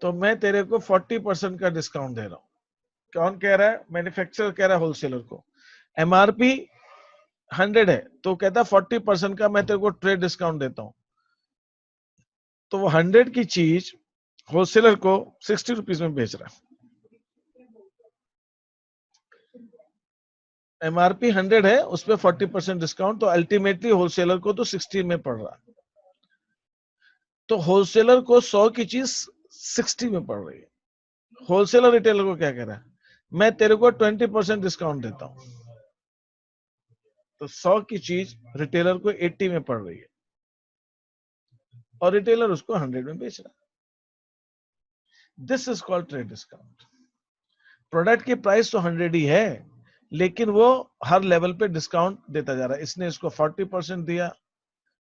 तो मैं तेरे को 40% का डिस्काउंट दे रहा हूं। कौन कह रहा है? मैन्युफैक्चरर कह रहा है होलसेलर को। एमआरपी 100 है तो कहता है 40% का मैं तेरे को ट्रेड डिस्काउंट देता हूं। तो वो 100 की चीज होलसेलर को 60 रुपीज में बेच रहा है। एमआरपी 100 है, उस पर 40% डिस्काउंट, तो अल्टीमेटली होलसेलर को तो 60 में पड़ रहा है। तो होलसेलर को 100 की चीज 60 में पड़ रही है। होलसेलर रिटेलर को क्या कह रहा है? मैं तेरे को 20% डिस्काउंट देता हूं। तो 100 की चीज रिटेलर को 80 में पड़ रही है और रिटेलर उसको 100 में बेच रहा है। This is called trade discount. Product की प्राइस तो 100 ही है, लेकिन वो हर लेवल पे डिस्काउंट देता जा रहा है। इसने इसको 40% दिया,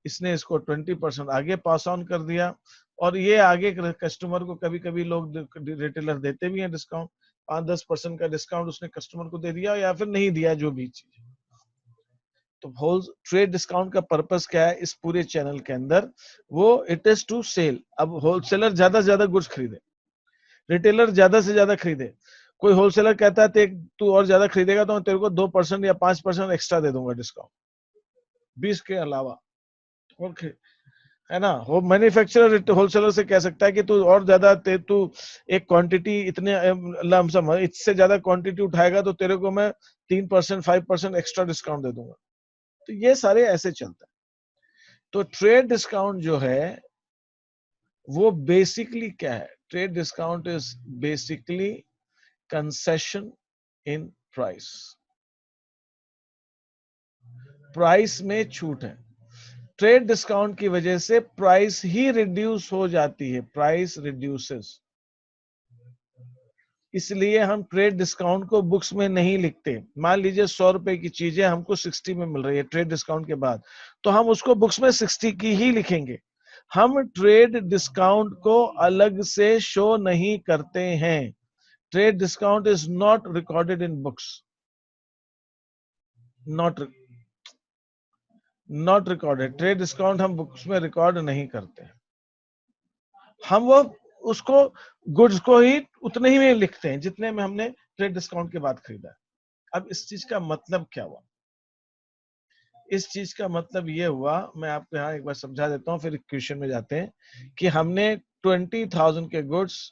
इसने इसको 20% आगे पास ऑन कर दिया, और ये आगे कस्टमर को कभी कभी लोग रिटेलर देते भी हैं डिस्काउंट, 5-10% का डिस्काउंट उसने कस्टमर को दे दिया या फिर नहीं दिया, जो भी चीज। तो होल ट्रेड डिस्काउंट का पर्पस क्या है इस पूरे चैनल के अंदर? वो इट इज टू सेल। अब होलसेलर ज्यादा से ज्यादा गुड्स खरीदे, रिटेलर ज्यादा से ज्यादा खरीदे। कोई होलसेलर कहता है तू और ज्यादा खरीदेगा तो मैं तेरे को 2% या 5% एक्स्ट्रा दे दूंगा डिस्काउंट, 20 के अलावा। ओके, है ना? वो मैन्युफैक्चरर होलसेलर से कह सकता है कि तू और ज्यादा तू एक क्वांटिटी इतने लमसम इससे ज्यादा क्वांटिटी उठाएगा तो तेरे को मैं 3% 5% एक्स्ट्रा डिस्काउंट दे दूंगा। तो ये सारे ऐसे चलता है। तो ट्रेड डिस्काउंट जो है वो बेसिकली क्या है? Trade discount is basically concession in price. Price में छूट है। ट्रेड डिस्काउंट की वजह से प्राइस ही रिड्यूस हो जाती है, प्राइस रिड्यूसेस। इसलिए हम ट्रेड डिस्काउंट को बुक्स में नहीं लिखते। मान लीजिए 100 रुपए की चीजें हमको 60 में मिल रही है ट्रेड डिस्काउंट के बाद, तो हम उसको बुक्स में 60 की ही लिखेंगे। हम ट्रेड डिस्काउंट को अलग से शो नहीं करते हैं। Trade discount is not recorded in books, not recorded. Trade discount हम बुक्स में रिकॉर्ड नहीं करते। हम वो उसको गुड्स को ही उतने ही में लिखते हैं जितने में हमने ट्रेड डिस्काउंट के बाद खरीदा। अब इस चीज का मतलब क्या हुआ? इस चीज का मतलब ये हुआ, मैं आपको यहाँ एक बार समझा देता हूँ, फिर क्वेश्चन में जाते हैं। कि हमने 20,000 के गुड्स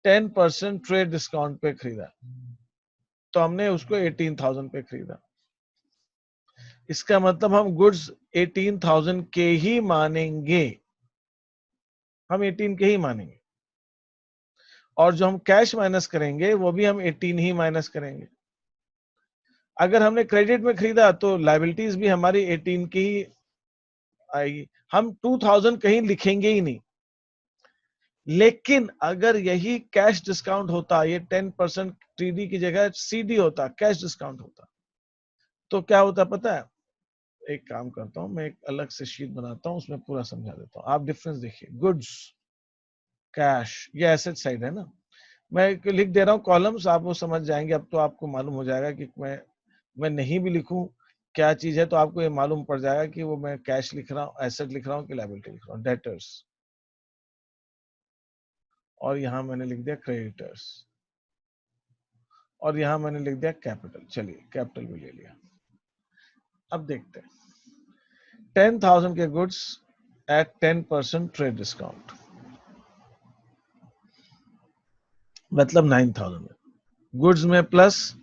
10% ट्रेड डिस्काउंट पे खरीदा, तो हमने उसको 18,000 पे खरीदा। इसका मतलब हम गुड्स 18,000 के ही मानेंगे, हम 18 के ही मानेंगे, और जो हम कैश माइनस करेंगे वो भी हम 18 ही माइनस करेंगे। अगर हमने क्रेडिट में खरीदा तो लायबिलिटीज भी हमारी 18 की ही आएगी, हम 2000 कहीं लिखेंगे ही नहीं। लेकिन अगर यही कैश डिस्काउंट होता, ये 10% टीडी की जगह सीडी होता, कैश डिस्काउंट होता, तो क्या होता पता है? एक काम करता हूं, मैं एक अलग से शीट बनाता हूं, उसमें पूरा समझा देता हूं। आप डिफरेंस देखिए, गुड्स, कैश, ये एसेट साइड है ना। मैं लिख दे रहा हूँ कॉलम्स, आप वो समझ जाएंगे। अब तो आपको मालूम हो जाएगा कि मैं नहीं भी लिखूं क्या चीज है तो आपको ये मालूम पड़ जाएगा कि वो मैं कैश लिख रहा हूँ, एसेट लिख रहा हूँ कि लायबिलिटी लिख रहा हूँ। डेटर्स, और यहां मैंने लिख दिया क्रेडिटर्स, और यहां मैंने लिख दिया कैपिटल। चलिए कैपिटल भी ले लिया। अब देखते हैं 10,000 के गुड्स एट 10% ट्रेड डिस्काउंट, मतलब 9,000 में, गुड्स में प्लस,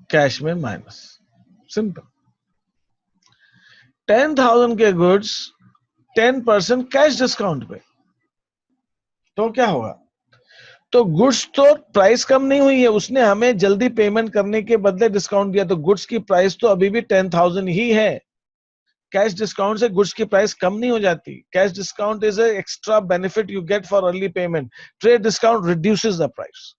कैश में माइनस, सिंपल। 10,000 के गुड्स 10% कैश डिस्काउंट पे, तो क्या होगा? तो गुड्स तो प्राइस कम नहीं हुई है, उसने हमें जल्दी पेमेंट करने के बदले डिस्काउंट दिया, तो गुड्स की प्राइस तो अभी भी 10,000 ही है। कैश डिस्काउंट से गुड्स की प्राइस कम नहीं हो जाती। Cash discount is extra benefit you get for early payment. Trade discount reduces the price.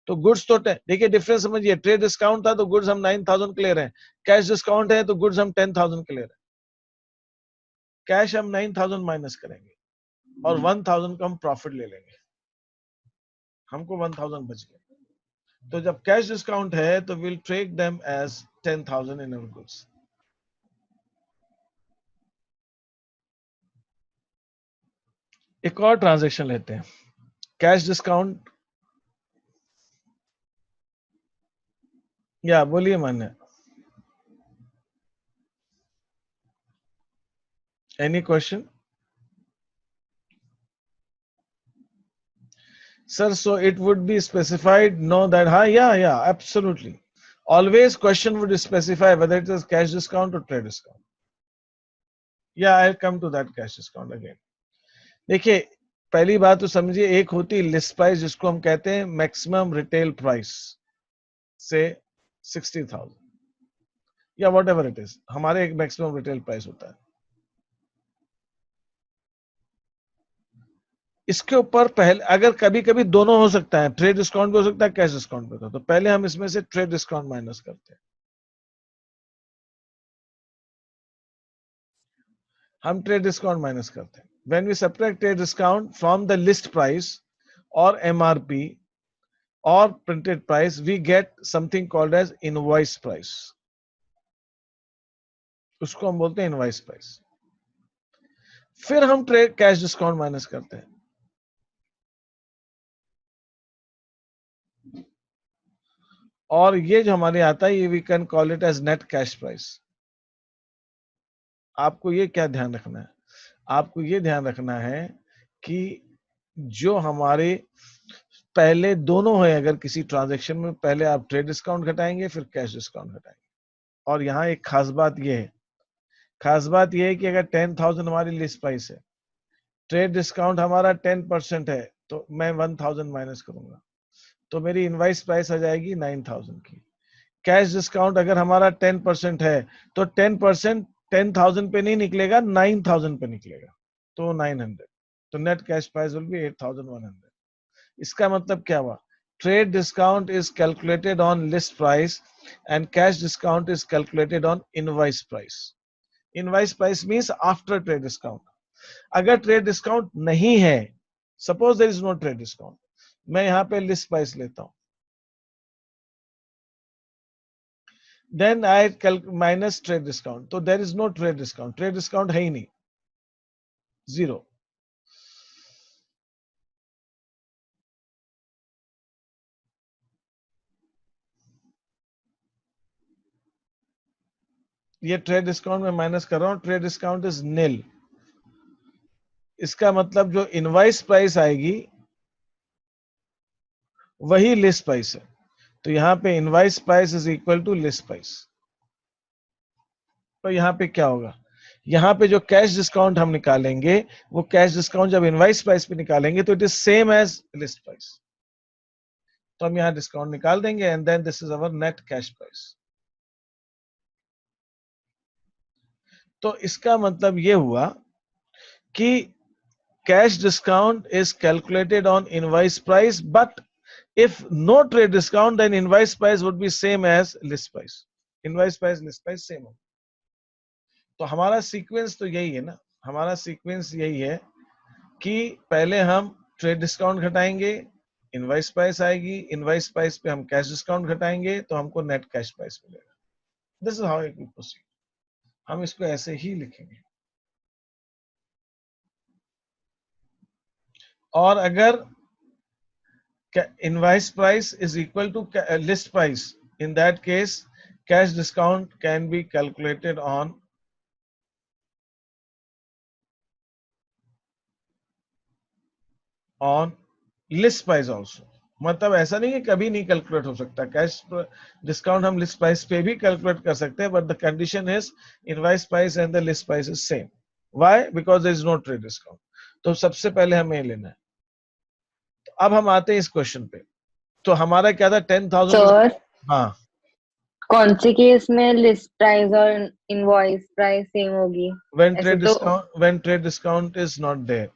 तो गुड्स तो देखिए डिफरेंस समझिए, ट्रेड डिस्काउंट था तो गुड्स हम 9,000 के ले रहे हैं, कैश डिस्काउंट है तो गुड्स हम 10,000 के ले रहे हैं। कैश हम 9,000 माइनस करेंगे और 1,000 का हम प्रॉफिट ले लेंगे, हमको 1,000 बच गया। तो जब कैश डिस्काउंट है तो will track them as 10,000 in our goods. एक और ट्रांजैक्शन लेते हैं, कैश डिस्काउंट, या बोलिए मान्य, any question sir? So it would be specified, know that, हाँ, या absolutely, always question would specify whether it is cash discount or trade discount. Yeah, I'll come to that cash discount again. देखिए, पहली बात तो समझिए, एक होती list price जिसको हम कहते हैं मैक्सिमम रिटेल प्राइस से 60,000 या वॉट एवर इट इज, हमारे एक मैक्सिमम रिटेल प्राइस होता है। इसके ऊपर पहले अगर कभी कभी दोनों हो सकता है, ट्रेड डिस्काउंट भी हो सकता है, कैश डिस्काउंट भी होता है, तो पहले हम इसमें से ट्रेड डिस्काउंट माइनस करते हैं। हम ट्रेड डिस्काउंट माइनस करते हैं। When we subtract trade discount from the list price और एमआरपी और printed price, we get something called as invoice price. उसको हम बोलते हैं इनवॉइस प्राइस। फिर हम ट्रेड कैश डिस्काउंट माइनस करते हैं, और ये जो हमारे आता है, ये we can call it as net cash price. आपको ये क्या ध्यान रखना है? आपको ये ध्यान रखना है कि जो हमारे पहले दोनों है, अगर किसी ट्रांजैक्शन में पहले आप ट्रेड डिस्काउंट घटाएंगे फिर कैश डिस्काउंट घटाएंगे। और यहाँ एक खास बात ये है, कि अगर 10,000 हमारी लिस्ट प्राइस है, ट्रेड डिस्काउंट हमारा 10% है, तो मैं 1,000 माइनस करूंगा, तो मेरी इनवाइस प्राइस आ जाएगी 9,000 की। कैश डिस्काउंट अगर हमारा 10% है, तो 10% 10,000 पे नहीं निकलेगा, 9,000 पे निकलेगा, तो 900। तो net cash price will be 8,100। इसका मतलब क्या हुआ? Trade discount is calculated on list price and cash discount is calculated on invoice price. Invoice price means after trade discount. अगर ट्रेड डिस्काउंट नहीं है, suppose there is no trade discount, मैं यहां पे लिस्ट प्राइस लेता हूं, then I minus trade discount, तो there is no trade discount, trade discount है ही नहीं, जीरो। ये ट्रेड डिस्काउंट में माइनस कर रहा हूं, ट्रेड डिस्काउंट इज नील। इसका मतलब जो इनवाइस प्राइस आएगी वही लिस्ट प्राइस है, तो यहां पे invoice price is equal to list price. तो यहां पे क्या होगा? यहां पे जो कैश डिस्काउंट हम निकालेंगे, वो कैश डिस्काउंट जब इनवाइस प्राइस पे निकालेंगे तो it is same as list price, तो हम यहां डिस्काउंट निकाल देंगे and then this is our net cash price. तो इसका मतलब ये हुआ कि cash discount is calculated on invoice price, but if no trade discount, then invoice price would be same as list price. Invoice price, list price same हो। तो हमारा sequence तो यही है ना, हमारा सीक्वेंस यही है कि पहले हम ट्रेड डिस्काउंट घटाएंगे, इनवाइस प्राइस आएगी, इनवाइस प्राइस पे हम कैश डिस्काउंट घटाएंगे, तो हमको नेट कैश प्राइस मिलेगा। This is how it will proceed. हम इसको ऐसे ही लिखेंगे। और अगर invoice price is equal to list price, in that case cash discount can be calculated on list price also। मतलब ऐसा नहीं है कभी नहीं कैलकुलेट हो सकता, कैश डिस्काउंट हम लिस्ट प्राइस पे भी कैलकुलेट कर सकते हैं, but the condition is invoice price and the list price is same. Why? Because there is no trade discount. तो सबसे पहले हमें लेना है। तो अब हम आते हैं इस क्वेश्चन पे। तो हमारा क्या था? 10,000। सर, हाँ, कौन से केस में लिस्ट प्राइस और इनवॉइस प्राइस सेम होगी? ऐसे तो when trade discount is not there,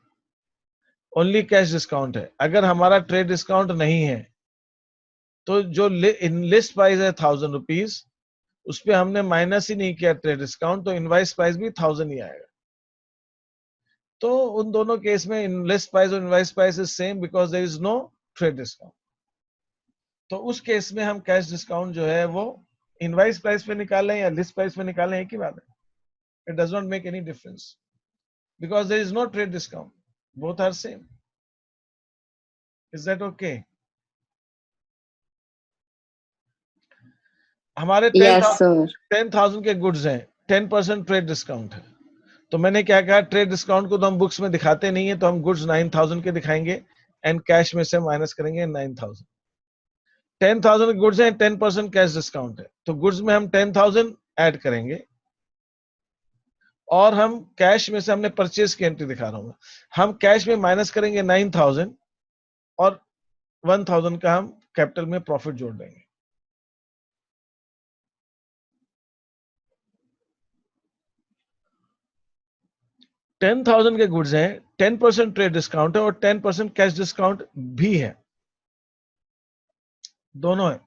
only cash discount है। अगर हमारा ट्रेड डिस्काउंट नहीं है, तो जो लिस्ट प्राइस है 1,000 रुपीज, उस पर हमने माइनस ही नहीं किया ट्रेड डिस्काउंट, तो इनवाइस प्राइस भी 1,000 ही आएगा। तो उन दोनों केस में इन लिस्ट प्राइस और invoice price is same because there is no trade discount. तो उस केस में हम कैश डिस्काउंट जो है वो इनवाइस प्राइस पे निकालें या लिस्ट प्राइस पे निकालें, एक ही बात है। It does not make any difference because there is no trade discount, both are same. Is that okay? हमारे Yes, sir. 10,000 के गुड्स हैं, 10% ट्रेड डिस्काउंट है, तो मैंने क्या कहा, ट्रेड डिस्काउंट को तो हम बुक्स में दिखाते नहीं है, तो हम गुड्स 9,000 के दिखाएंगे एंड कैश में से माइनस करेंगे 9,000। 10,000 गुड्स हैं, 10% कैश डिस्काउंट है, तो गुड्स में हम 10,000 ऐड करेंगे और हम कैश में से, हमने परचेज की एंट्री दिखा रहा हूं, हम कैश में माइनस करेंगे 9,000 और 1,000 का हम कैपिटल में प्रॉफिट जोड़ देंगे। $10,000 के गुड्स हैं, 10% ट्रेड डिस्काउंट है और 10% कैश डिस्काउंट भी है, दोनों है।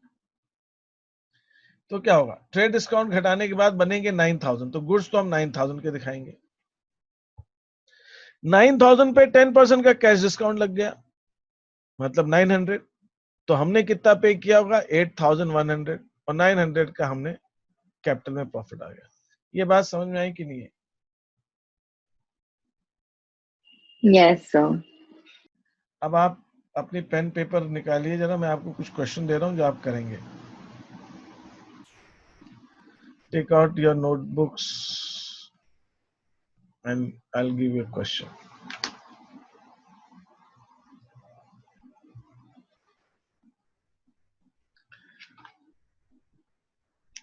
तो क्या होगा, ट्रेड डिस्काउंट घटाने के बाद बनेंगे 9,000, तो गुड्स तो हम 9,000 के दिखाएंगे। 9,000 पे 10% का कैश डिस्काउंट लग गया, मतलब 900, तो हमने कितना पे किया होगा, 8,100, और 900 का हमने कैपिटल में प्रॉफिट आ गया। ये बात समझ में आई कि नहीं है? Yes, sir. अब आप अपनी पेन पेपर निकालिए जरा, मैं आपको कुछ क्वेश्चन दे रहा हूं जो आप करेंगे। Take out your notebooks and I will give you a question.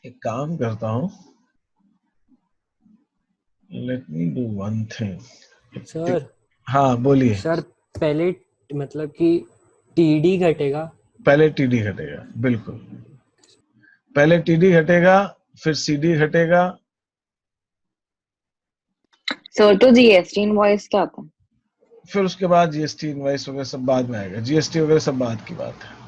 एक काम करता हूं, let me do one thing. Sir हाँ बोलिए। सर पहले मतलब कि टीडी घटेगा, पहले टीडी घटेगा, बिल्कुल, पहले टीडी घटेगा, फिर सीडी घटेगा, Sir, तो जीएसटी इनवॉइस क्या होता है? फिर उसके बाद जीएसटी इनवाइस वगैरह सब बाद में आएगा, जीएसटी वगैरह सब बाद की बात है।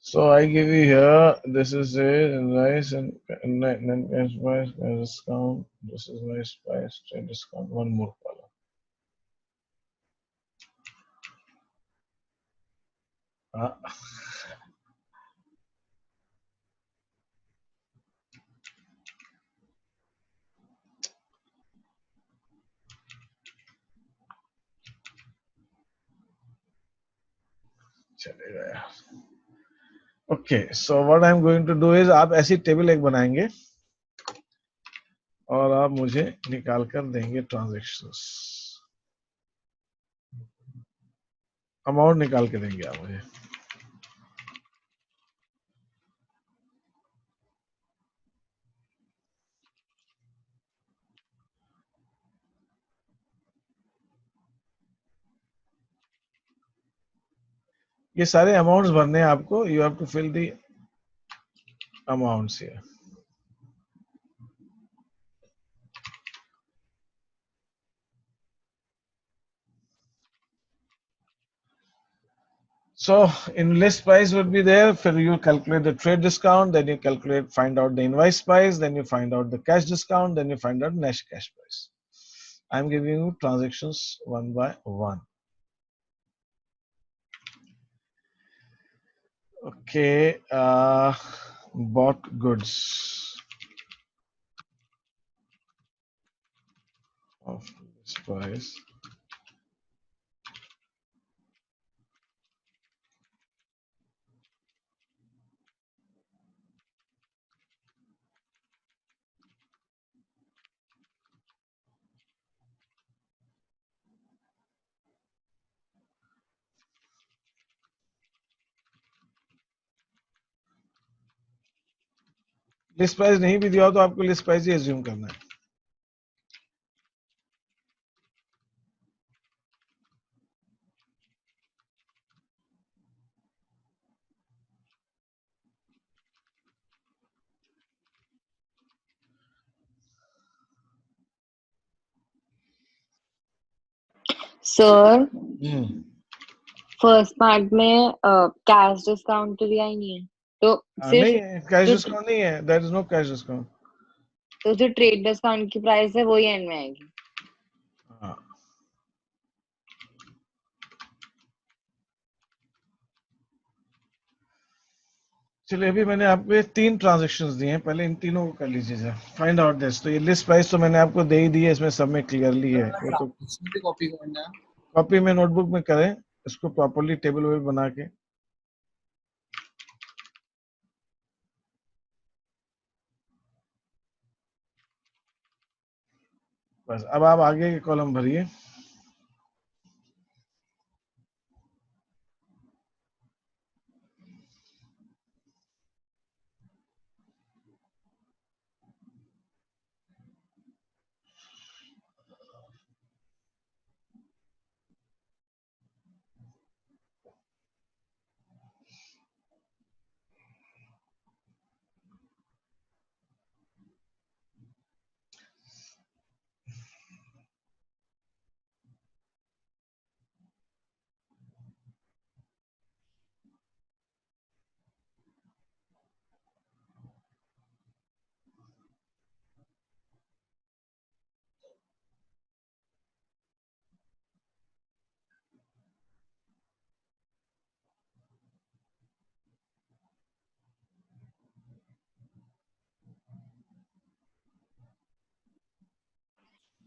So I give you here, this is a nice and cash price discount. This is nice price trade discount. One more column. चलेगा यार। Okay, so what I'm going to do is, आप ऐसी टेबल एक बनाएंगे और आप मुझे निकाल कर देंगे ट्रांजेक्शंस, अमाउंट निकाल के देंगे आप मुझे। ये सारे अमाउंट्स भरने हैं आपको, you have to fill the amounts here. So in list price would be there, for you calculate the trade discount, then you calculate, find out the invoice price, then you find out the cash discount, then you find out net cash price. I'm giving you transactions one by one. Okay, bought goods of this price. List price नहीं भी दिया हो तो आपको list price ही assume करना है। Sir हम्म, first part में cash discount तो दिया ही नहीं है, तो नहीं सिर्फ है, कैश जो डिस्काउंट नहीं है, there is no cash discount. तो जो ट्रेड डिस्काउंट की प्राइस है वही एंड में आएगी। हाँ, चलिए अभी मैंने आपको ये 3 ट्रांजेक्शन्स दिए हैं, पहले इन तीनों को कर लीजिए सर, फाइंड आउट दिस। तो ये लिस्ट प्राइस तो मैंने आपको दे ही दी है, इसमें सब में क्लियरली है, वो तो ट्रांजेक्शन कॉपी करना है। कॉपी में नोटबुक में करें इसको प्रॉपर्ली टेबल वेबल बना के। बस अब आप आगे के कॉलम भरिए।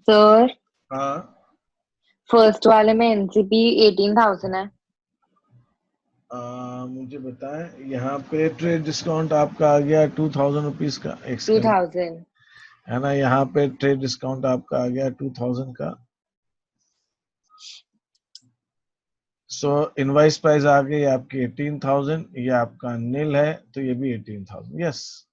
सर हाँ, फर्स्ट वाले में एनसीपी 18,000 है। मुझे बताएं, यहाँ पे ट्रेड डिस्काउंट आपका आ गया 2000 रुपीज का, एक सेकंड, 2,000। है ना। यहाँ पे ट्रेड डिस्काउंट आपका आ गया 2000 का। सो इनवाइस प्राइस आ गई आपकी 18,000, ये आपका नील है तो ये भी 18,000। यस,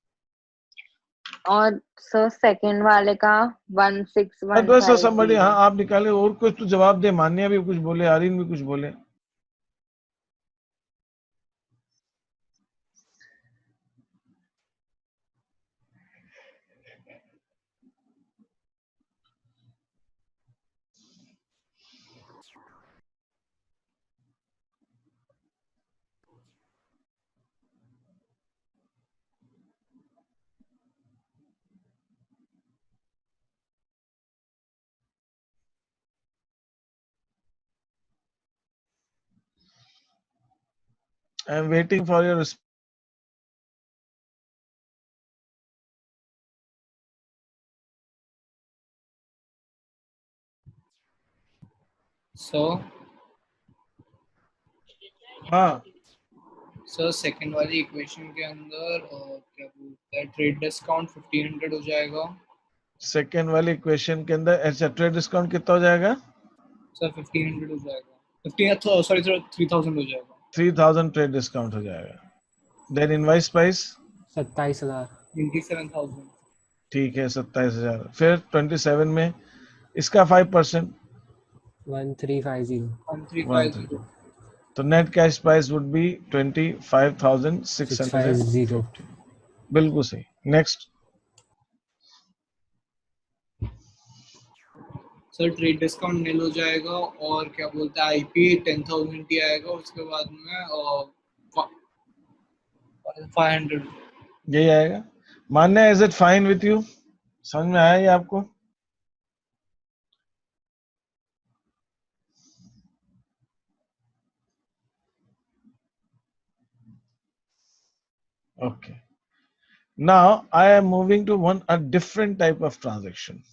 और सर सेकंड वाले का बस समबड़ी, हाँ 16,150। आप निकाले। और कुछ तो जवाब दे, मान्या भी कुछ बोले, आर्यन भी कुछ बोले। I am waiting for your. Sir हाँ, सर सेकंड वाली इक्वेशन के अंदर क्या बोलते हैं, ट्रेड डिस्काउंट 1500 हो जाएगा। सेकेंड वाली क्वेश्चन के अंदर अच्छा ट्रेड डिस्काउंट कितना हो जाएगा? सर 1500 हो जाएगा, 15 सॉरी सर 3000 हो जाएगा। 3000 ट्रेड डिस्काउंट हो जाएगा। Then invoice price 27,000। 27,000। ठीक है, 27,000। फिर 27 में इसका 5%, 1350। 13, 1350। तो net cash price would be 25,650। 650। बिल्कुल सही। नेक्स्ट। सर ट्रेड डिस्काउंट नील हो जाएगा और क्या बोलते हैं आईपी 10,000 ही आएगा, उसके बाद में 500। यही आएगा। मान्य, is it fine with you? समझ में आया ये आपको? Okay, now I am moving to one a different type of transaction,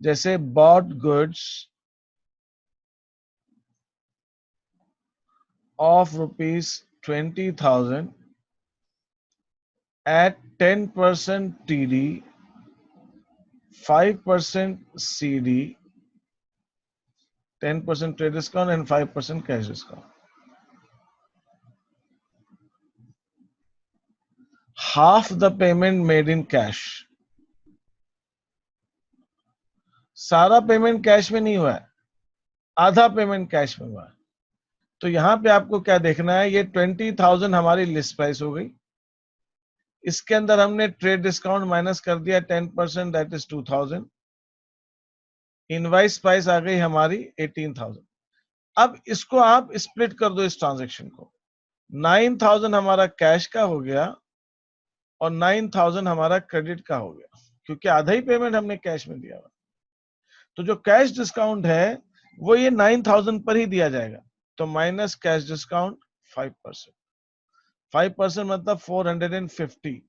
जैसे bought goods of rupees 20,000 at 10% TD, 5% CD, 10% trade discount and 5% cash discount. half the payment made in cash. सारा payment cash में नहीं हुआ है, आधा payment cash में हुआ है। तो यहां पे आपको क्या देखना है, ये 20,000 हमारी लिस्ट प्राइस हो गई, इसके अंदर हमने ट्रेड डिस्काउंट माइनस कर दिया 10%, दैट इज 2,000। इनवाइस प्राइस आ गई हमारी 18,000। अब इसको आप स्प्लिट कर दो इस ट्रांजेक्शन को, 9,000 हमारा कैश का हो गया और 9,000 हमारा क्रेडिट का हो गया, क्योंकि आधा ही पेमेंट हमने कैश में दिया हुआ। तो जो कैश डिस्काउंट है वो ये 9,000 पर ही दिया जाएगा, तो माइनस कैश डिस्काउंट 5%। 5% मतलब 450,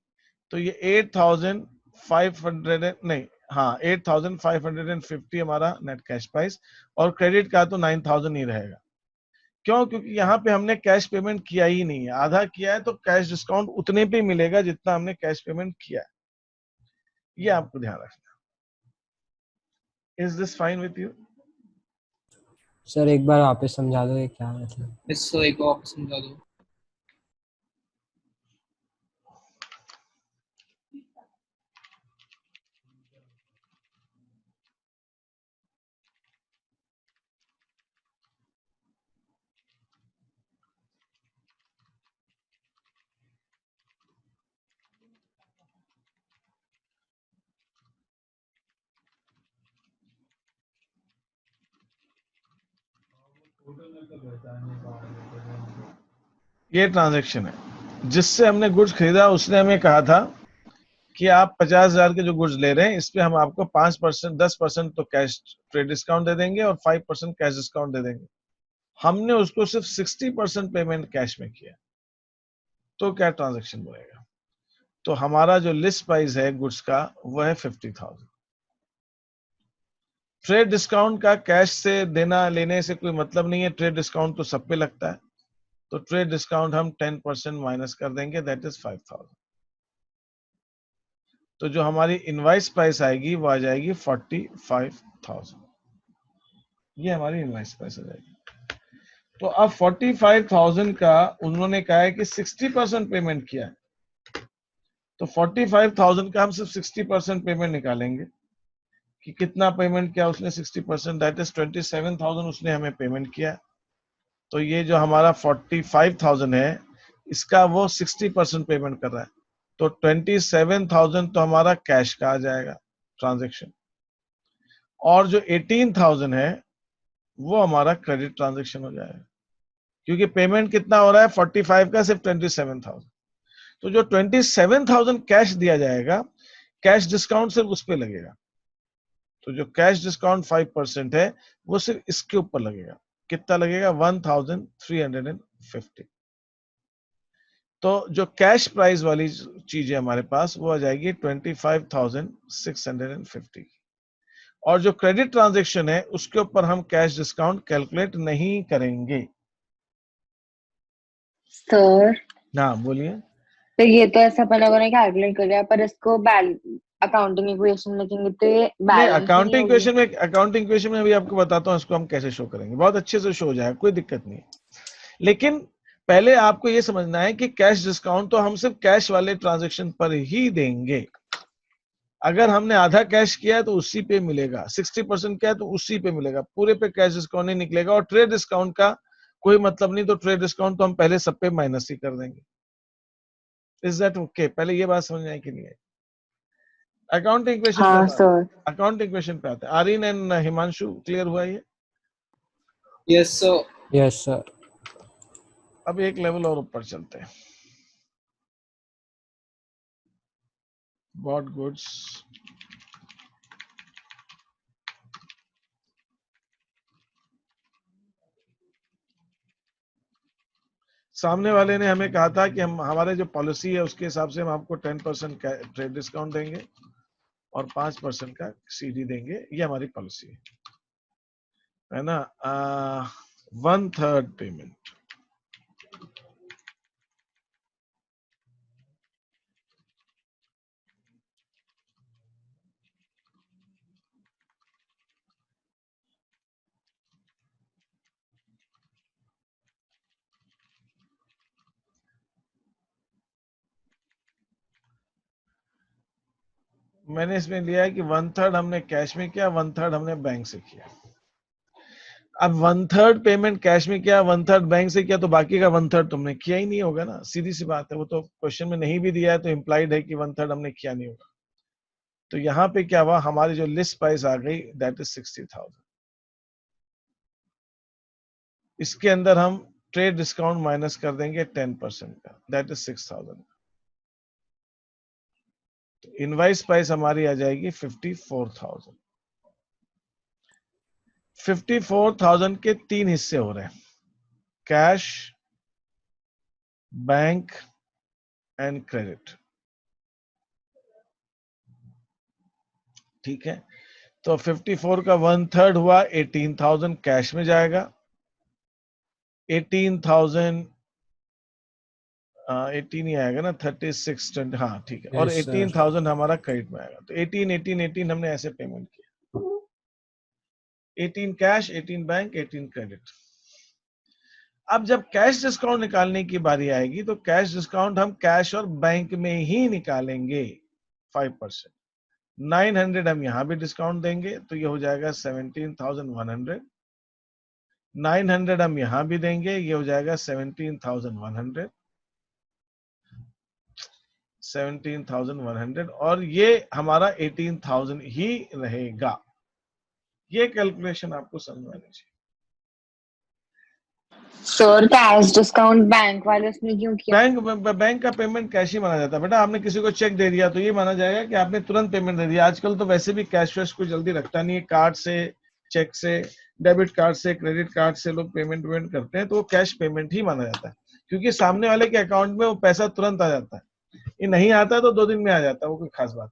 तो ये 8,500 नहीं, हाँ 8,550 हमारा नेट कैश प्राइस, और क्रेडिट का तो 9,000 ही रहेगा। क्यों? क्योंकि यहाँ पे हमने कैश पेमेंट किया ही नहीं है, आधा किया है, तो कैश डिस्काउंट उतने पे मिलेगा जितना हमने कैश पेमेंट किया है। ये आपको ध्यान रखना। Is this fine with you? Sir एक बार वापस समझा दो, ये क्या मतलब? इसको एक और समझा दो। ये ट्रांजैक्शन है जिससे हमने गुड्स खरीदा, उसने हमें कहा था कि आप 50,000 के जो गुड्स ले रहे हैं इस पे हम आपको 5%, 10% तो कैश ट्रेड डिस्काउंट दे देंगे और 5% कैश डिस्काउंट दे देंगे। हमने उसको सिर्फ 60% पेमेंट कैश में किया, तो क्या ट्रांजैक्शन बनेगा? तो हमारा जो लिस्ट प्राइस है गुड्स का वो है 50,000। ट्रेड डिस्काउंट का कैश से देना लेने से कोई मतलब नहीं है, ट्रेड डिस्काउंट तो सब पे लगता है, तो ट्रेड डिस्काउंट हम 10% माइनस कर देंगे, दैट इज 5,000। तो जो हमारी इनवाइस प्राइस आएगी वो आ जाएगी 45,000। ये हमारी इनवाइस प्राइस आ जाएगी। तो अब 45,000 का उन्होंने कहा है कि 60% पेमेंट किया है, तो 45,000 का हम सिर्फ 60% पेमेंट निकालेंगे कि कितना पेमेंट किया उसने 60%, दैट इज 27,000 उसने हमें पेमेंट किया। तो ये जो हमारा 45,000 है इसका वो 60% पेमेंट कर रहा है, तो 27,000 तो हमारा कैश का आ जाएगा ट्रांजेक्शन, और जो 18,000 है वो हमारा क्रेडिट ट्रांजेक्शन हो जाएगा, क्योंकि पेमेंट कितना हो रहा है 45 का, सिर्फ 27,000। तो जो 27,000 कैश दिया जाएगा, कैश डिस्काउंट सिर्फ उस पर लगेगा, तो जो कैश डिस्काउंट 5% है वो सिर्फ इसके ऊपर लगेगा। कितना लगेगा? 1,350। तो जो कैश प्राइस वाली चीज है हमारे पास वो आ जाएगी 25,650, और जो क्रेडिट ट्रांजेक्शन है उसके ऊपर हम कैश डिस्काउंट कैलकुलेट नहीं करेंगे। सर हाँ बोलिए। तो ये तो ऐसा अपन लोगों ने कैलकुलेट कर लिया, पर इसको अकाउंटिंग इक्वेशन लिखेंगे तो ये नहीं, बैलेंस ही नहीं होगी। अकाउंटिंग इक्वेशन में अभी आपको बताता हूँ इसको हम कैसे शो करेंगे, बहुत अच्छे से शो हो जाएगा, कोई दिक्कत नहीं है। लेकिन पहले आपको ये समझना है कि कैश डिस्काउंट तो हम सिर्फ कैश वाले ट्रांजेक्शन पर ही देंगे। अगर हमने आधा कैश किया है तो उसी पे मिलेगा, 60% किया है तो उसी पे मिलेगा, पूरे पे कैश डिस्काउंट नहीं निकलेगा। और ट्रेड डिस्काउंट का कोई मतलब नहीं, तो ट्रेड डिस्काउंट तो हम पहले सब पे माइनस ही कर देंगे। Is that okay? पहले ये बात समझ में आई कि नहीं आई? अकाउंटिंग इक्वेशन पे हाँ आता, सर। अकाउंटिंग इक्वेशन पे आता है। आर्यन एंड हिमांशु, क्लियर हुआ ये? Yes sir. Yes sir. अब एक लेवल और ऊपर चलते हैं। बॉट गुड्स, सामने वाले ने हमें कहा था कि हम हमारे जो पॉलिसी है उसके हिसाब से हम आपको 10% ट्रेड डिस्काउंट देंगे और 5% का सीडी देंगे, ये हमारी पॉलिसी है ना। 1/3 पेमेंट, मैंने इसमें लिया है कि 1/3 हमने कैश में किया, 1/3 हमने बैंक से किया। अब 1/3 पेमेंट कैश में किया, 1/3 बैंक से किया, तो बाकी का 1/3 तुमने किया ही नहीं होगा ना, सीधी सी बात है। वो तो क्वेश्चन में नहीं भी दिया है तो इम्प्लाइड है कि 1/3 हमने किया नहीं होगा। तो यहाँ पे क्या हुआ, हमारी जो लिस्ट प्राइस आ गई दैट इज 60,000। इसके अंदर हम ट्रेड डिस्काउंट माइनस कर देंगे 10% का, दैट इज 6,000। तो इनवाइस प्राइस हमारी आ जाएगी 54,000। 54,000 के 3 हिस्से हो रहे हैं, कैश, बैंक एंड क्रेडिट। ठीक है, तो 54 का 1/3 हुआ 18,000 कैश में जाएगा, 18,000 18 ही आएगा ना, 36 20, हाँ ठीक है, और Yes, sir. 18,000 हमारा क्रेडिट में आएगा। तो 18 हमने ऐसे पेमेंट किया, 18 कैश, 18 बैंक, 18 क्रेडिट। अब जब कैश डिस्काउंट निकालने की बारी आएगी तो कैश डिस्काउंट हम कैश और बैंक में ही निकालेंगे 5%। 900 हम यहां भी डिस्काउंट देंगे तो ये हो जाएगा 17,100। 900 हम यहां भी देंगे, ये हो जाएगा 17,100। 17,100 और ये हमारा 18,000 ही रहेगा। ये कैलकुलेशन आपको समझ आनी चाहिए। सर कैश डिस्काउंट बैंक वाले उसमें क्यों किया? बैंक का पेमेंट कैश ही माना जाता है बेटा। आपने किसी को चेक दे दिया तो ये माना जाएगा कि आपने तुरंत पेमेंट दे दिया। आजकल तो वैसे भी कैश वैश कोई जल्दी रखता नहीं है, कार्ड से, चेक से, डेबिट कार्ड से, क्रेडिट कार्ड से लोग पेमेंट करते हैं, तो वो कैश पेमेंट ही माना जाता है, क्योंकि सामने वाले के अकाउंट में वो पैसा तुरंत आ जाता है। ये नहीं आता तो 2 दिन में आ जाता है, वो कोई खास बात।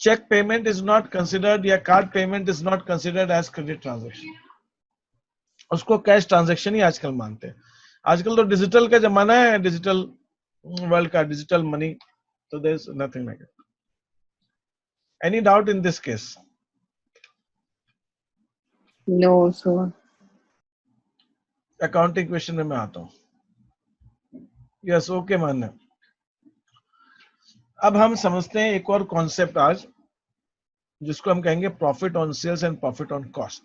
Cheque payment is not considered या card payment is not considered as credit transaction, उसको कैश ट्रांजेक्शन ही आजकल मानते हैं। आजकल तो डिजिटल का जमाना है, डिजिटल वर्ल्ड का, डिजिटल मनी, तो there is nothing like it. Any doubt in this case? No sir. Accounting question में मैं आता हूं। यस, ओके मान्य। अब हम समझते हैं एक और कॉन्सेप्ट आज, जिसको हम कहेंगे profit on sales and profit on cost.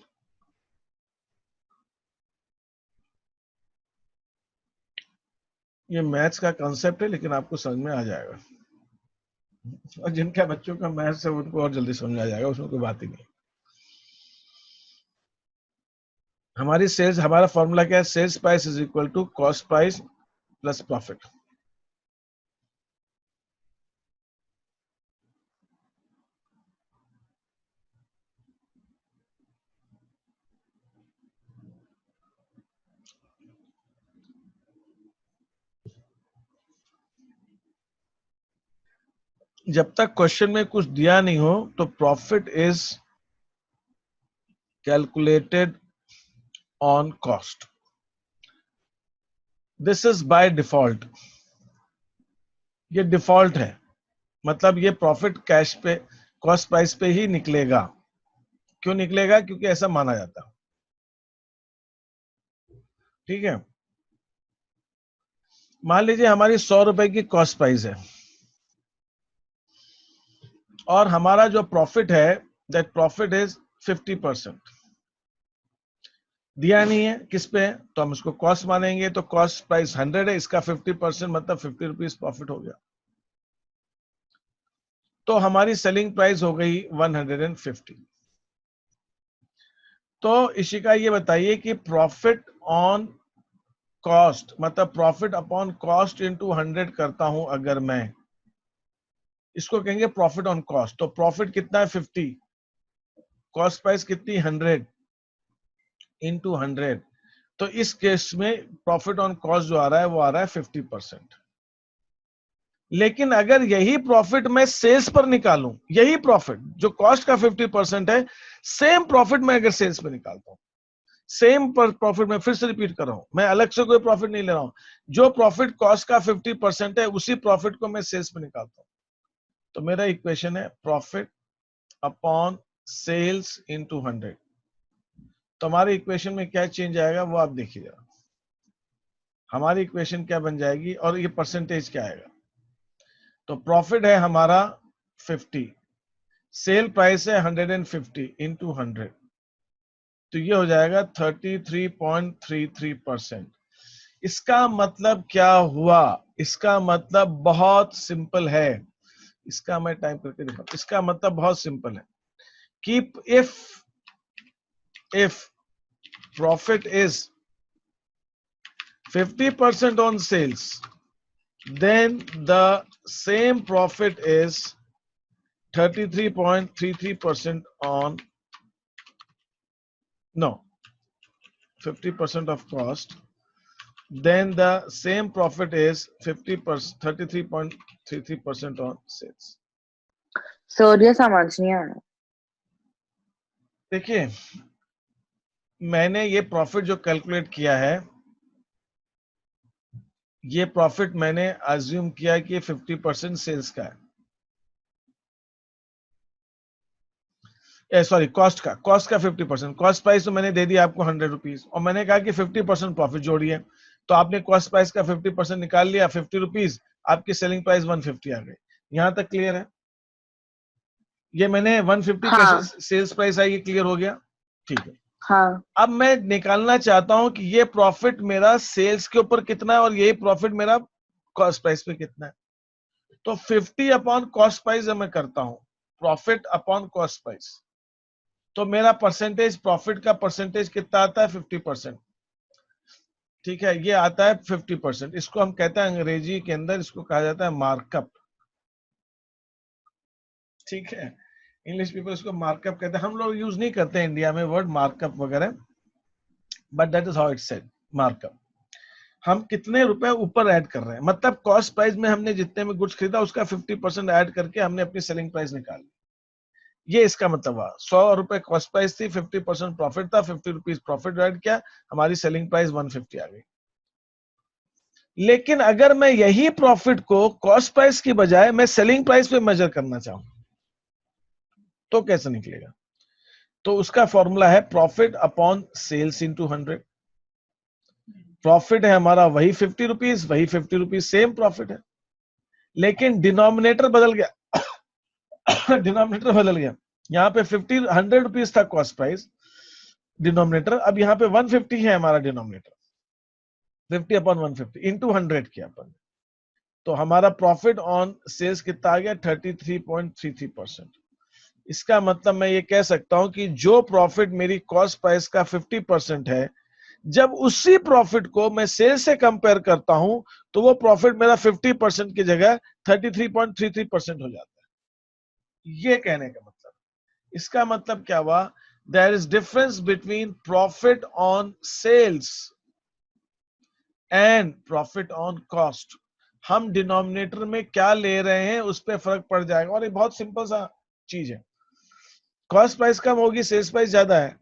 ये मैथ्स का कॉन्सेप्ट है, लेकिन आपको समझ में आ जाएगा, और जिनका बच्चों का मैथ्स है उनको और जल्दी समझ आ जाएगा, उसमें कोई बात ही नहीं। हमारी सेल्स, हमारा फॉर्मूला क्या है? Sales price is equal to cost price plus profit. जब तक क्वेश्चन में कुछ दिया नहीं हो तो profit is calculated on cost. This is by default, ये डिफॉल्ट है, मतलब ये प्रॉफिट कैश पे, कॉस्ट प्राइस पे ही निकलेगा। क्यों निकलेगा? क्योंकि ऐसा माना जाता है। ठीक है, मान लीजिए हमारी 100 रुपए की कॉस्ट प्राइस है और हमारा जो प्रॉफिट है दैट प्रॉफिट इज 50%। दिया नहीं है किस पे है, तो हम इसको कॉस्ट मानेंगे, तो कॉस्ट प्राइस 100 है, इसका 50% मतलब 50 रुपीज प्रॉफिट हो गया, तो हमारी सेलिंग प्राइस हो गई 150। तो इशिका ये बताइए कि प्रॉफिट ऑन कॉस्ट मतलब प्रॉफिट अपॉन कॉस्ट इनटू 100 करता हूं अगर मैं, इसको कहेंगे प्रॉफिट ऑन कॉस्ट। तो प्रॉफिट कितना है? 50, कॉस्ट प्राइस कितनी? 100 इनटू 100। तो इस केस में प्रॉफिट ऑन कॉस्ट जो आ रहा है वो आ रहा है 50%। लेकिन अगर यही प्रॉफिट मैं सेल्स पर निकालूं, यही प्रॉफिट जो कॉस्ट का 50% है, सेम प्रॉफिट मैं अगर सेल्स पे निकालता हूं, सेम प्रॉफिट, मैं फिर से रिपीट कर रहा हूं, मैं अलग से कोई प्रॉफिट नहीं ले रहा हूं, जो प्रॉफिट कॉस्ट का 50% है उसी प्रॉफिट को मैं सेल्स पे निकालता हूं, तो मेरा इक्वेशन है प्रॉफिट अपॉन सेल्स इनटू 100। तो हमारे इक्वेशन में क्या चेंज आएगा वो आप देखिए जरा। हमारी इक्वेशन क्या बन जाएगी और ये परसेंटेज क्या आएगा? तो प्रॉफिट है हमारा 50, सेल प्राइस है 150 इंटू 100, तो ये हो जाएगा 33.33%। इसका मतलब क्या हुआ? इसका मतलब बहुत सिंपल है, इसका मैं टाइप करके दिखाऊं। इसका मतलब बहुत सिंपल है कि if profit is 50% on sales, then the same profit is 33.33% on 50% of cost, then the same profit is 50%, 33.33% on sales. Sir ये समझ नहीं आ रहा। देखिए, मैंने ये प्रॉफिट जो कैलकुलेट किया है, ये प्रॉफिट मैंने अज्यूम किया कि 50% सेल्स का है, सॉरी कॉस्ट का 50%। कॉस्ट प्राइस तो मैंने दे दिया आपको 100 रुपीज, और मैंने कहा कि 50% प्रॉफिट जोड़िए, तो आपने कॉस्ट प्राइस का 50% निकाल लिया, 50 रुपीज, आपकी सेलिंग प्राइस 150 आ गई। यहां तक क्लियर है? ये मैंने 150 हाँ कैसे सेल्स प्राइस आई, ये क्लियर हो गया? ठीक है। हाँ अब मैं निकालना चाहता हूं कि ये प्रॉफिट मेरा सेल्स के ऊपर कितना है और यही प्रॉफिट मेरा कॉस्ट प्राइस पे कितना है। तो 50 अपॉन कॉस्ट प्राइस जब मैं करता हूं, प्रॉफिट अपॉन कॉस्ट प्राइस, तो मेरा परसेंटेज, प्रॉफिट का परसेंटेज कितना आता है? 50%। ठीक है, ये आता है 50%। इसको हम कहते हैं अंग्रेजी के अंदर, इसको कहा जाता है मार्कअप। ठीक है, इंग्लिश पीपल इसको मार्कअप कहते हैं, हम लोग यूज नहीं करते हैं इंडिया में वर्ड मार्कअप वगैरह, but that is how it's said, markup. हम कितने रुपए ऊपर ऐड कर रहे हैं, मतलब कॉस्ट प्राइस में हमने जितने में गुड्स खरीदा उसका 50% ऐड करके हमने अपनी सेलिंग प्राइस निकाली। ये इसका मतलब हुआ। 100 रुपए कॉस्ट प्राइस थी, 50% प्रॉफिट था, 50 रुपीज प्रॉफिट ऐड किया, हमारी सेलिंग प्राइस 150 आ गई। लेकिन अगर मैं यही प्रॉफिट को कॉस्ट प्राइस की बजाय मैं सेलिंग प्राइस पे मेजर करना चाहूं, तो कैसे निकलेगा? तो उसका फॉर्मूला है profit upon sales into 100। Profit है हमारा वही 50 रुपीज, वही 50 रुपीज सेम प्रॉफिट है, लेकिन डिनोमिनेटर बदल गया। डिनोमिनेटर बदल गया, यहाँ पे 100 रुपीज था कॉस्ट प्राइस डिनोमिनेटर, अब यहाँ पे 150 है हमारा डिनोमिनेटर। 50 अपॉन 150 इंटू 100 किया अपन, तो हमारा प्रॉफिट ऑन सेल्स कितना आ गया? 33.33%। इसका मतलब मैं ये कह सकता हूं कि जो प्रॉफिट मेरी कॉस्ट प्राइस का 50% है, जब उसी प्रॉफिट को मैं सेल्स से कंपेयर करता हूं तो वो प्रॉफिट मेरा 50% की जगह 33.33% हो जाता है। ये कहने का मतलब, इसका मतलब क्या हुआ? There is difference between profit on sales and profit on cost. हम डिनोमिनेटर में क्या ले रहे हैं उस पर फर्क पड़ जाएगा, और ये बहुत सिंपल सा चीज है। कॉस्ट प्राइस कम होगी, सेल्स प्राइस ज्यादा है,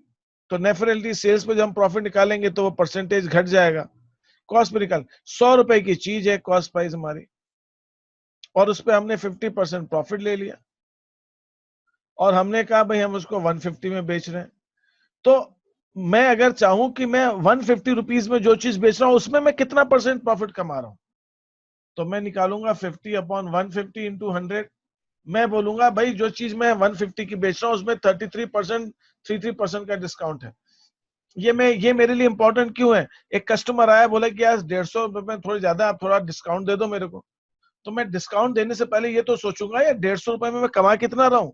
तो नेचुरली सेल्स पे जब हम प्रॉफिट निकालेंगे तो वो परसेंटेज घट जाएगा। कॉस्ट पे निकाल, 100 रुपए की चीज है कॉस्ट प्राइस हमारी, और उस पर हमने 50% प्रॉफिट ले लिया, और हमने कहा भाई हम उसको 150 में बेच रहे हैं। तो मैं अगर चाहूं कि मैं 150 रुपीज में जो चीज बेच रहा हूं उसमें मैं कितना परसेंट प्रॉफिट कमा रहा हूं, तो मैं निकालूंगा 50 अपॉन 150 इंटू 100। मैं बोलूंगा भाई जो चीज मैं 150 की बेच रहा हूं उसमें 33% का डिस्काउंट है। ये मेरे लिए इंपॉर्टेंट क्यों है? एक कस्टमर आया, बोला कि यार 150 रुपए में थोड़ी ज्यादा, आप थोड़ा डिस्काउंट दे दो मेरे को। तो मैं डिस्काउंट देने से पहले ये तो सोचूंगा यार 150 रुपए में मैं कमा कितना रहा हूं।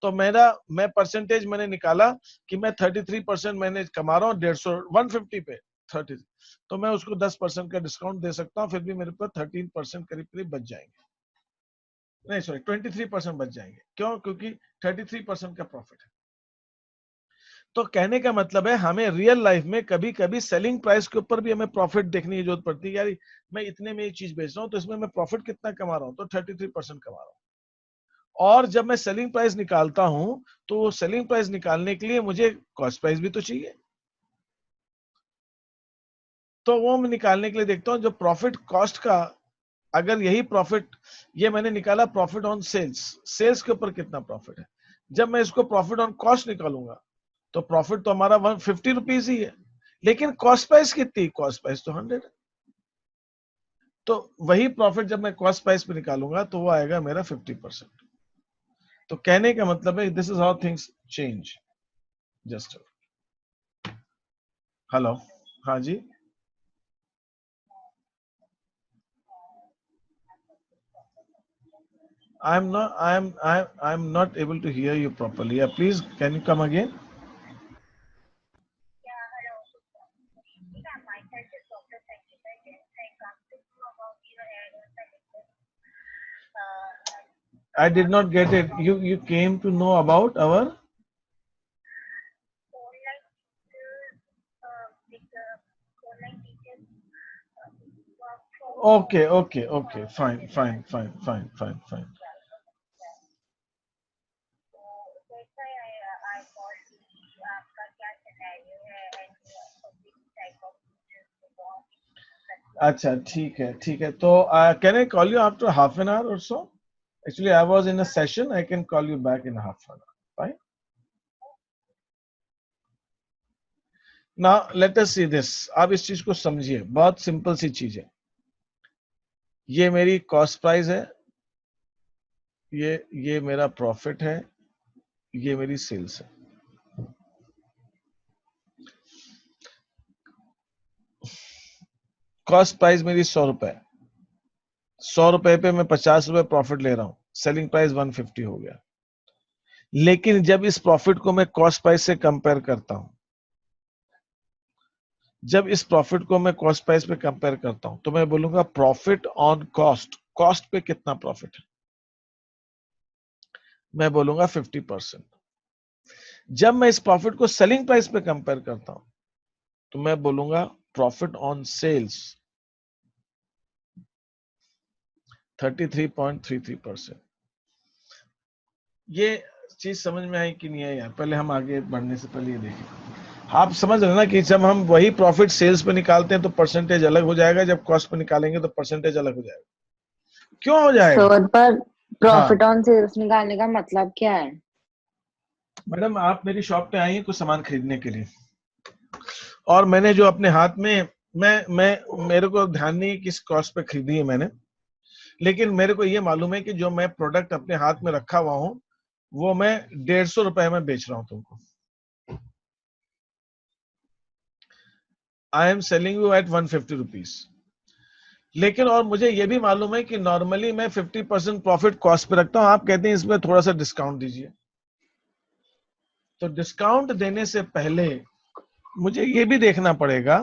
तो मैं परसेंटेज मैंने निकाला कि मैं 33% मैंने कमा रहा हूँ 150 पे 30, तो मैं उसको 10% का डिस्काउंट दे सकता हूँ, फिर भी मेरे पास 13% करीब करीब बच जाएंगे। नहीं सॉरी, 23% बच जाएंगे। क्यों? क्योंकि 33% का प्रॉफिट है। तो कहने का मतलब है हमें रियल लाइफ में कभी कभी सेलिंग प्राइस के ऊपर भी हमें प्रॉफिट देखने की जरूरत पड़ती है। यार मैं इतने में ये चीज बेच रहा हूँ तो इसमें मैं प्रॉफिट कितना कमा रहा हूँ, तो 33% कमा रहा हूँ। और जब मैं सेलिंग प्राइस निकालता हूं तो सेलिंग प्राइस निकालने के लिए मुझे कॉस्ट प्राइस भी तो चाहिए, तो वो मैं निकालने के लिए देखता हूं जो प्रॉफिट कॉस्ट का, अगर यही प्रॉफिट, ये मैंने निकाला प्रॉफिट ऑन सेल्स, सेल्स के ऊपर कितना प्रॉफिट है, जब मैं इसको प्रॉफिट ऑन कॉस्ट निकालूंगा तो प्रॉफिट तो हमारा 150 रुपीज ही है, लेकिन कॉस्ट प्राइस कितनी? कॉस्ट प्राइस तो 100 है। तो वही प्रॉफिट जब मैं कॉस्ट प्राइस पे निकालूंगा तो वो आएगा मेरा 50%। तो कहने का मतलब है this is how things change. Just hello, हाँ जी, I'm not able to hear you properly. Yeah, please can you come again? I did not get it. You came to know about our. Okay. Fine. अच्छा, ठीक है। तो can I call you after half an hour or so? Actually, I was in a session. I can call you back in half an hour. Fine. Now let us see this. आप इस चीज को समझिए, बहुत simple सी चीज है। ये मेरी कॉस्ट प्राइस है, ये मेरा प्रॉफिट है, ये मेरी सेल्स है। कॉस्ट प्राइस मेरी 100 रुपए है, 100 रुपए पे मैं 50 रुपए प्रॉफिट ले रहा हूं, सेलिंग प्राइस 150 हो गया। लेकिन जब इस प्रॉफिट को मैं कॉस्ट प्राइस से कंपेयर करता हूं, जब इस प्रॉफिट को मैं कॉस्ट प्राइस पे कंपेयर करता हूं, तो मैं बोलूंगा प्रॉफिट ऑन कॉस्ट, कॉस्ट पे कितना प्रॉफिट है, मैं बोलूंगा 50%। जब मैं इस प्रॉफिट को सेलिंग प्राइस पे कंपेयर करता हूं, तो मैं बोलूंगा प्रॉफिट ऑन सेल्स 33.33%। ये चीज समझ में आई कि नहीं आई यार? पहले हम आगे बढ़ने से पहले ये देखें। आप समझ रहे ना कि जब हम वही प्रॉफिट सेल्स पे निकालते हैं तो परसेंटेज अलग हो जाएगा, जब कॉस्ट पे निकालेंगे तो परसेंटेज अलग हो जाएगा। क्यों हो जाएगा? सर पर हाँ प्रॉफिट ऑन सेल्स निकालने का मतलब क्या है? मैडम, आप मेरी शॉप पे आई हैं कुछ सामान खरीदने के लिए, और मैंने जो अपने हाथ में, मैं मेरे को ध्यान नहीं किस कॉस्ट पे खरीदी है मैंने, लेकिन मेरे को ये मालूम है कि जो मैं प्रोडक्ट अपने हाथ में रखा हुआ हूँ वो मैं 150 रुपए में बेच रहा हूँ तुमको। I am selling you at 150 rupees. लेकिन और मुझे ये भी मालूम है कि नॉर्मली मैं 50% प्रॉफिट कॉस्ट पे रखता हूँ, आप कहते हैं इसमें थोड़ा सा डिस्काउंट दीजिए। तो डिस्काउंट देने से पहले मुझे ये भी देखना पड़ेगा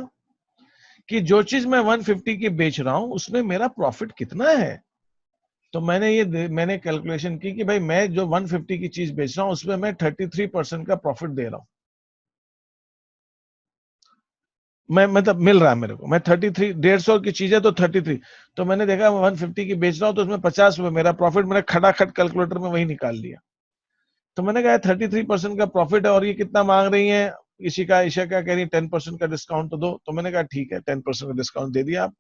कि जो चीज मैं 150 की बेच रहा हूं उसमें मेरा प्रॉफिट कितना है। तो मैंने कैलकुलेशन की कि भाई मैं जो 150 की चीज बेच रहा हूं उसमें मैं 33% का प्रॉफिट दे रहा हूं। मैं मतलब मिल रहा है मेरे को, मैं 33, 150 की चीज है तो 33, तो मैंने देखा 150 की बेच रहा हूं तो उसमें 50 रुपए मेरा प्रॉफिट, मैंने खटाखट कैलकुलेटर में वही निकाल लिया। तो मैंने कहा 33% का प्रॉफिट है और ये कितना मांग रही है, ईशा क्या कह रही है 10% का डिस्काउंट तो दो। तो मैंने कहा ठीक है 10% का डिस्काउंट दे दिया आप।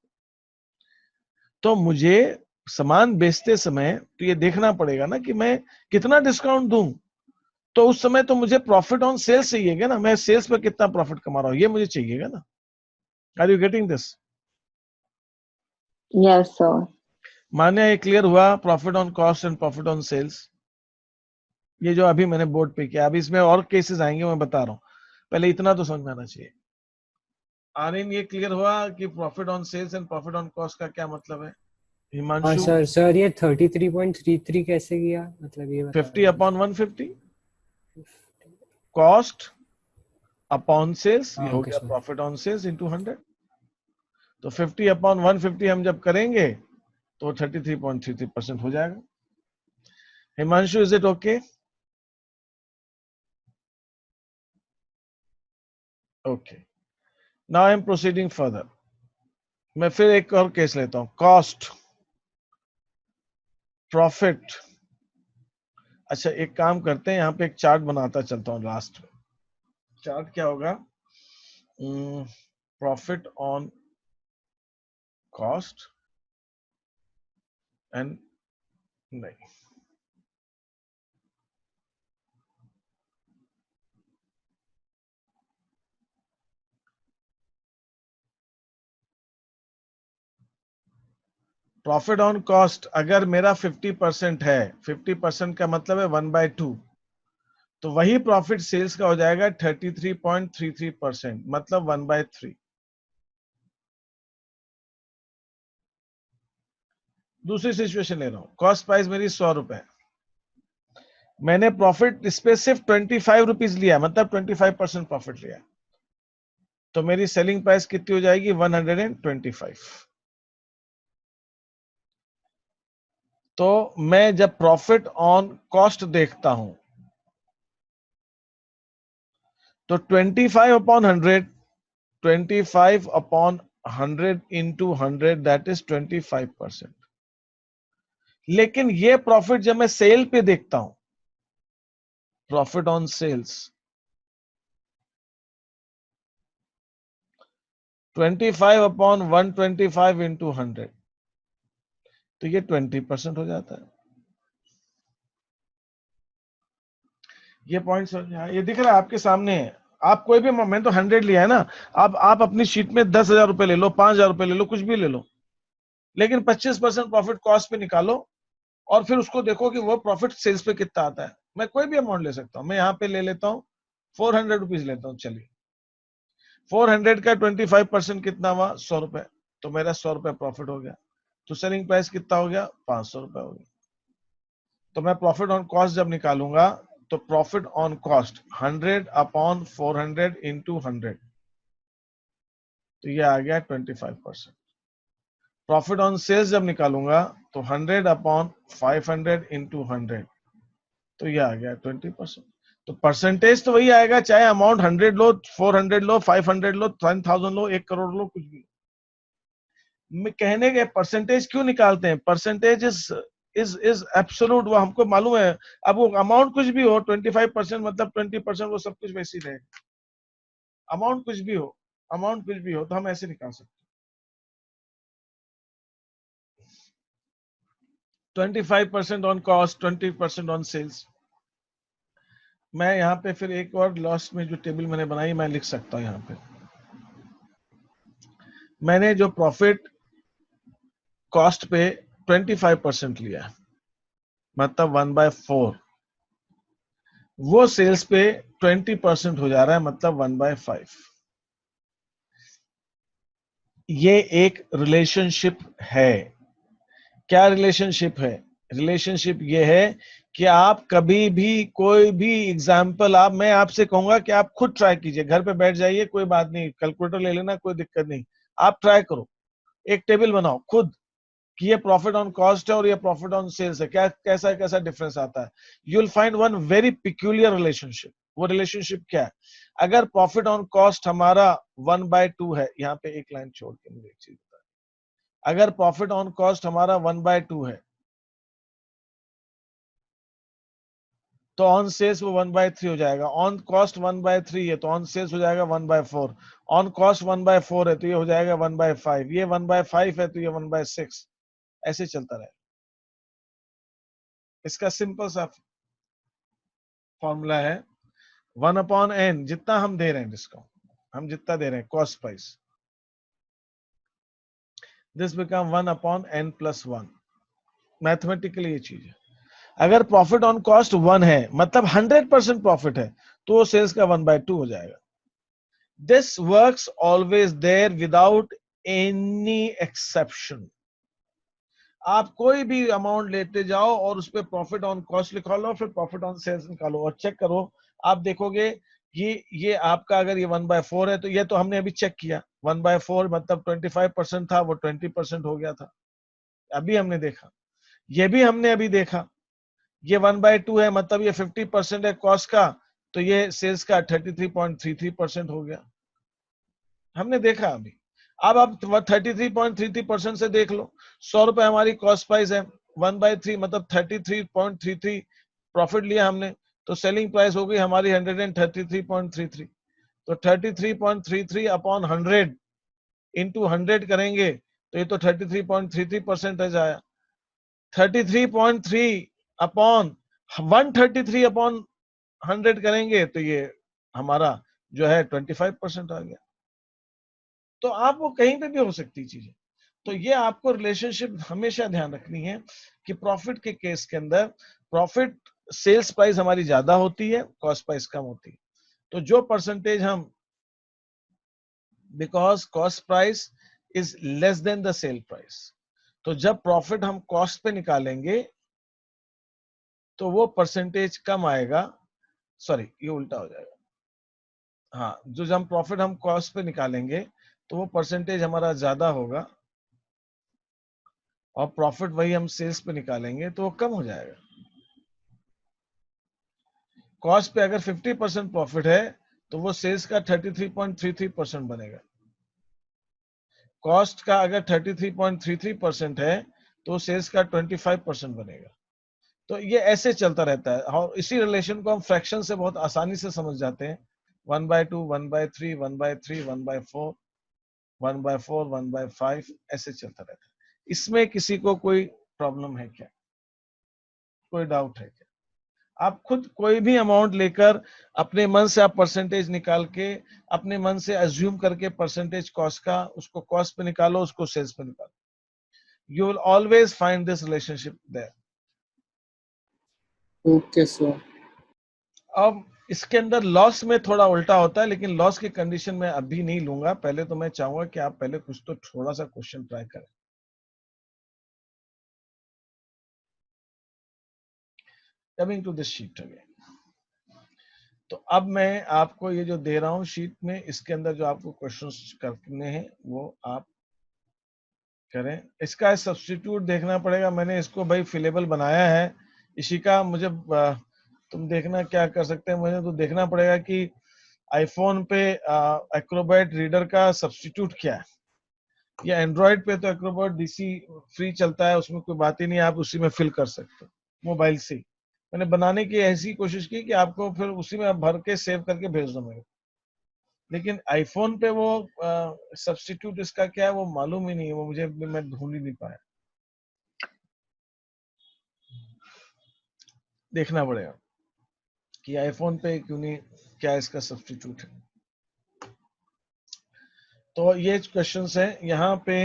तो मुझे सामान बेचते समय तो ये देखना पड़ेगा ना कि मैं कितना डिस्काउंट दूं। तो उस समय तो मुझे प्रॉफिट ऑन सेल्स चाहिएगा ना, मैं सेल्स पर कितना प्रॉफिट कमा रहा हूं ये मुझे चाहिएगा ना। Are you getting this? Yes sir. माने ये क्लियर हुआ, profit on cost and profit on sales, ये जो अभी मैंने बोर्ड पे किया। अभी इसमें और केसेस आएंगे, मैं बता रहा हूं, पहले इतना तो समझ में आना चाहिए। आर्यन ये क्लियर हुआ कि profit on sales and profit on cost का क्या मतलब है? हाँ हिमांशु, सर ये 33.33 कैसे किया, मतलब ये बता 50 रहे हैं। अपॉन 150 कॉस्ट अपॉन सेल्स, ये हाँ हो ओके गया sir. Profit on sales into 100। तो 50 अपॉन 150 हम जब करेंगे तो 33.33% हो जाएगा। Himanshu is it okay? Okay, now I M proceeding further. मैं फिर एक और केस लेता हूं, कॉस्ट प्रॉफिट। अच्छा एक काम करते हैं, यहाँ पे एक चार्ट बनाता चलता हूँ लास्ट में। चार्ट क्या होगा? प्रॉफिट ऑन कॉस्ट एंड, नहीं, प्रॉफिट ऑन कॉस्ट अगर मेरा 50% है, 50% का मतलब है 1/2, तो वही प्रॉफिट सेल्स का हो जाएगा 33.33%, मतलब 1/3। दूसरी सिचुएशन ले रहा हूं, कॉस्ट प्राइस मेरी 100 रुपए, मैंने प्रॉफिट इस पे सिर्फ 25 रुपीज लिया, मतलब 25% प्रॉफिट लिया, तो मेरी सेलिंग प्राइस कितनी हो जाएगी? 125। तो मैं जब प्रॉफिट ऑन कॉस्ट देखता हूं तो 25/100, 25/100 into 100, दैट इज 25%। लेकिन ये प्रॉफिट जब मैं सेल पे देखता हूं, प्रॉफिट ऑन सेल्स, 25/125 into 100, तो ये 20% हो जाता है। ये पॉइंट समझ में आया? ये दिख रहा है आपके सामने है। आप कोई भी, मैंने तो 100 लिया है ना, आप अपनी शीट में 10,000 रुपए ले लो, 5,000 रुपए ले लो, कुछ भी ले लो, लेकिन 25% प्रॉफिट कॉस्ट पे निकालो और फिर उसको देखो कि वो प्रॉफिट सेल्स पे कितना आता है। मैं कोई भी अमाउंट ले सकता हूं, मैं यहाँ पे ले लेता हूँ 400 रुपीज लेता हूँ। चलिए 400 का 25% कितना हुआ? 100 रुपए, तो मेरा 100 रुपए प्रॉफिट हो गया। तो सेलिंग प्राइस कितना हो गया? 500 रुपए हो गया। तो मैं प्रॉफिट ऑन कॉस्ट जब निकालूंगा तो प्रॉफिट ऑन कॉस्ट 100/400 into 100, तो ये आ गया 25%। प्रॉफिट ऑन सेल्स जब निकालूंगा तो 100/500 into 100, तो ये आ गया 20%। तो परसेंटेज तो वही आएगा, चाहे अमाउंट 100 लो, 400 लो, 500 लो, 10,000 लो, 1 करोड़ लो, कुछ भी। मैं कहने के परसेंटेज क्यों निकालते हैं? परसेंटेज इज एब्सोल्यूट, वो हमको मालूम है। अब वो अमाउंट कुछ भी हो, 25% मतलब 20%, वो सब कुछ वैसे ही रहेगा। अमाउंट कुछ भी हो, अमाउंट कुछ भी हो, तो हम ऐसे निकाल सकते हैं 25% ऑन कॉस्ट, 20% ऑन सेल्स। मैं यहाँ पे फिर एक और लास्ट में जो टेबल मैंने बनाई मैं लिख सकता हूँ। यहाँ पे मैंने जो प्रॉफिट कॉस्ट पे 25% लिया, मतलब 1/4, वो सेल्स पे 20% हो जा रहा है, मतलब 1/5। ये एक रिलेशनशिप है। क्या रिलेशनशिप है? रिलेशनशिप ये है कि आप कभी भी कोई भी एग्जाम्पल, आप, मैं आपसे कहूंगा कि आप खुद ट्राई कीजिए, घर पे बैठ जाइए, कोई बात नहीं, कैलकुलेटर ले लेना, कोई दिक्कत नहीं, आप ट्राई करो, एक टेबल बनाओ खुद कि ये प्रॉफिट ऑन कॉस्ट है और ये प्रॉफिट ऑन सेल्स है, क्या कैसा कैसा डिफरेंस आता है। You will find one very peculiar relationship. वो रिलेशनशिप क्या है? अगर प्रॉफिट ऑन कॉस्ट हमारा 1/2 है, यहाँ पे एक लाइन छोड़ के मुझे एक चीज बता, अगर प्रॉफिट ऑन कॉस्ट हमारा 1/2 है, तो ऑन सेल्स वो 1/3 हो जाएगा। ऑन कॉस्ट 1/3 है तो ऑन सेल्स हो जाएगा 1/4। ऑन कॉस्ट 1/4 है तो ये हो जाएगा 1/5। ये 1/5 है तो ये 1/6। ऐसे चलता रहेगा। इसका सिंपल सा फॉर्मूला है 1/n, जितना हम दे रहे हैं डिस्काउंट, हम जितना दे रहे हैं cost price, this become 1/n + 1। Mathematically ये चीज है। अगर प्रॉफिट ऑन कॉस्ट 1 है, मतलब 100% प्रॉफिट है, तो सेल्स का 1/2 हो जाएगा। This works always there without any exception. आप कोई भी अमाउंट लेते जाओ और उस पर प्रॉफिट ऑन कॉस्ट लिखा लो, फिर प्रॉफिट ऑन सेल्स निकालो और चेक करो, आप देखोगे ये आपका अगर ये 1/4 है, तो ये तो हमने अभी चेक किया, 1/4 मतलब 25% था, वो 20% हो गया था, अभी हमने देखा। ये भी हमने अभी देखा, ये 1/2 है, मतलब ये 50% है कॉस्ट का, तो ये सेल्स का 33.33% हो गया, हमने देखा अभी। अब आप 33.33% से देख लो, 100 रुपए हमारी कॉस्ट प्राइस है, 1/3 मतलब 33.33 प्रॉफिट लिया हमने, तो सेलिंग प्राइस हो गई हमारी 133.33। तो 33.33 अपॉन 100 इंटू 100 करेंगे तो ये तो 33.33% आया। 33.3 अपॉन 133 अपॉन 100 करेंगे तो ये हमारा जो है 25% आ गया। तो आप वो कहीं पे भी हो सकती चीजें। तो ये आपको रिलेशनशिप हमेशा ध्यान रखनी है कि प्रॉफिट के केस के अंदर प्रॉफिट सेल्स प्राइस हमारी ज्यादा होती है, कॉस्ट प्राइस कम होती है। तो जो परसेंटेज हम, because cost price is less than the sale price, तो जब प्रॉफिट हम कॉस्ट पे निकालेंगे तो वो परसेंटेज कम आएगा, सॉरी ये उल्टा हो जाएगा, हाँ, जो जब हम प्रॉफिट हम कॉस्ट पे निकालेंगे तो वो परसेंटेज हमारा ज्यादा होगा, और प्रॉफिट वही हम सेल्स पे निकालेंगे तो वो कम हो जाएगा। कॉस्ट पे अगर 50% प्रॉफिट है तो वो सेल्स का 33.33% बनेगा। कॉस्ट का अगर 33.33% है तो सेल्स का 25% बनेगा। तो ये ऐसे चलता रहता है, और इसी रिलेशन को हम फ्रैक्शन से बहुत आसानी से समझ जाते हैं। 1/2, 1/3, 1/3, 1/4, 1/4, 1/5 ऐसे चलता रहता है। इसमें किसी को कोई प्रॉब्लम है क्या, कोई डाउट है क्या? आप खुद कोई भी अमाउंट लेकर अपने मन से आप परसेंटेज निकाल के अपने मन से अज्यूम करके परसेंटेज कॉस्ट का, उसको कॉस्ट पे निकालो, उसको सेल्स पे निकालो, you will always find this relationship there. Okay, so अब इसके अंदर लॉस में थोड़ा उल्टा होता है, लेकिन लॉस की कंडीशन में अभी नहीं लूंगा। पहले तो मैं चाहूंगा कि आप पहले कुछ तो थोड़ा सा क्वेश्चन ट्राई करें। Coming to this sheet again, तो अब मैं आपको ये जो दे रहा हूं शीट में, इसके अंदर जो आपको क्वेश्चंस करने हैं वो आप करें। इसका सब्स्टिट्यूट देखना पड़ेगा, मैंने इसको भाई फिलेबल बनाया है इसी का। मुझे तुम देखना क्या कर सकते हैं, मुझे तो देखना पड़ेगा कि आईफोन पे एक्रोबैट रीडर का सब्स्टिट्यूट क्या है, या एंड्रॉइड पे तो एक्रोबैट डीसी फ्री चलता है, उसमें कोई बात ही नहीं, आप उसी में फिल कर सकते हो मोबाइल से। मैंने बनाने की ऐसी कोशिश की कि आपको फिर उसी में भर के सेव करके भेज दो मेरे, लेकिन आईफोन पे वो सब्स्टिट्यूट इसका क्या है वो मालूम ही नहीं है, वो मुझे, मैं ढूंढ ही नहीं पाया, देखना पड़ेगा कि आईफोन पे क्यों नहीं, क्या इसका सब्स्टिट्यूट है। तो ये क्वेश्चंस है यहाँ पे।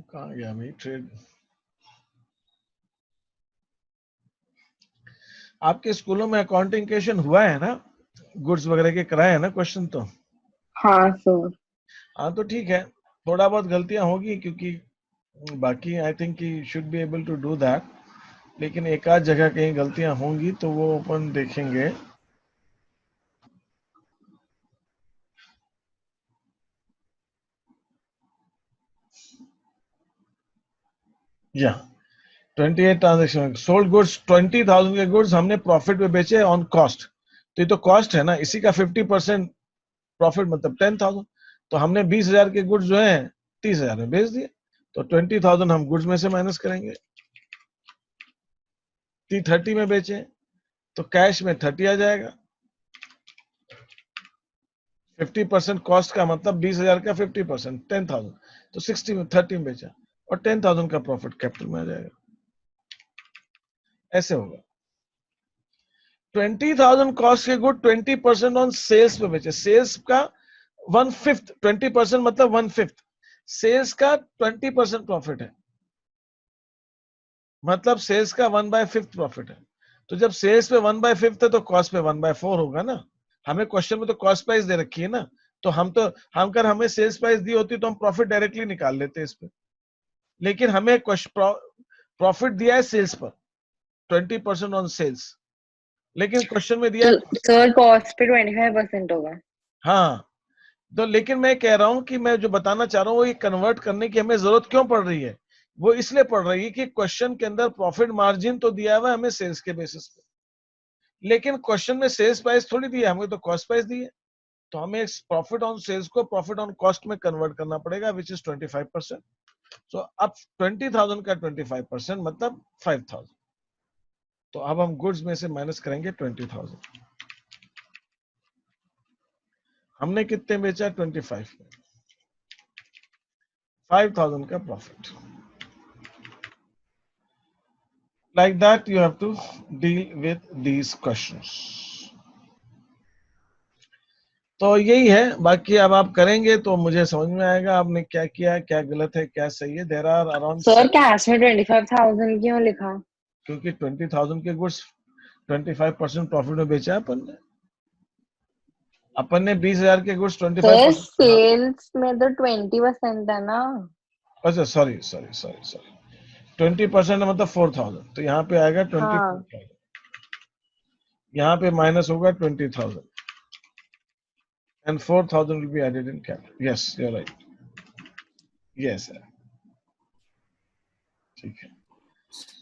कहाँ गया भाई ट्रेड? आपके स्कूलों में अकाउंटिंग क्वेश्चन हुआ है ना, गुड्स वगैरह के कराए हैं ना क्वेश्चन तो? हाँ सर। हाँ तो ठीक है, थोड़ा बहुत गलतियां होगी क्योंकि बाकी I think he should be able to do that, लेकिन एक आध जगह कहीं गलतियां होंगी तो वो अपन देखेंगे। या 28 ट्रांजेक्शन सोल्ड गुड्स, 20,000 के गुड्स हमने प्रॉफिट में बेचे ऑन कॉस्ट, तो ये तो कॉस्ट है ना, इसी का 50% प्रॉफिट मतलब 10,000। तो हमने 20,000 के गुड्स जो है 30,000 में बेच दिए, तो 20,000 हम गुड्स में से माइनस करेंगे। 30 में बेचे तो कैश में 30 आ जाएगा। 50% कॉस्ट का मतलब 20,000 का 50% 10,000, तो 60 में 30 में बेचा और 10,000 का प्रॉफिट कैपिटल में आ जाएगा। ऐसे होगा। 20,000 कॉस्ट के गुड 20% ऑन सेल्स पे बेचे, सेल्स का 1/5, 20% मतलब 1/5, सेल्स का 20% प्रॉफिट है, मतलब सेल्स का 1/5 प्रॉफिट है। तो जब सेल्स पे 1/5 है तो कॉस्ट पे 1/4 होगा ना। हमें क्वेश्चन में तो कॉस्ट प्राइस दे रखी है ना, तो हम कर हमें सेल्स प्राइस दी होती तो हम प्रॉफिट डायरेक्टली निकाल लेते इस पे, लेकिन हमें प्रॉफिट दिया है सेल्स पर 20% ऑन सेल्स, लेकिन क्वेश्चन में दिया तो है। सर कॉस्ट पे 25% होगा। हाँ, तो लेकिन मैं कह रहा हूं कि मैं जो बताना चाह रहा हूँ वो ये कन्वर्ट करने की हमें जरूरत क्यों पड़ रही है, वो इसलिए पड़ रही है कि क्वेश्चन के अंदर प्रॉफिट मार्जिन तो दिया हुआ है हमें सेल्स के बेसिस पे, लेकिन क्वेश्चन में सेल्स प्राइस थोड़ी दिया, हमें तो कॉस्ट प्राइस दी है। तो हमें प्रॉफिट ऑन सेल्स को प्रॉफिट ऑन कॉस्ट में कन्वर्ट करना पड़ेगा, विच इज 25%। सो अब 20,000 का 25% मतलब 5,000, तो अब हम गुड्स में से माइनस करेंगे 20,000। हमने कितने बेचा? 25 में। 5,000 का profit. Like that you have to deal with these questions. तो यही है, बाकी अब आप करेंगे तो मुझे समझ में आएगा आपने क्या किया, क्या गलत है, क्या सही है. There are around sir cash में 25,000 क्यों लिखा? क्योंकि 20,000 के गुड्स 25% प्रॉफिट में बेचा है अपन ने 20,000 के गुड्स सर 25%. सेल्स में तो 20% है ना. अच्छा सॉरी 20% मतलब 4,000, तो यहाँ पे आएगा 24,000. यहाँ पे माइनस होगा 20,000 and 4,000 will be added in capital. Yes, you're right. Yes, sir. ठीक है.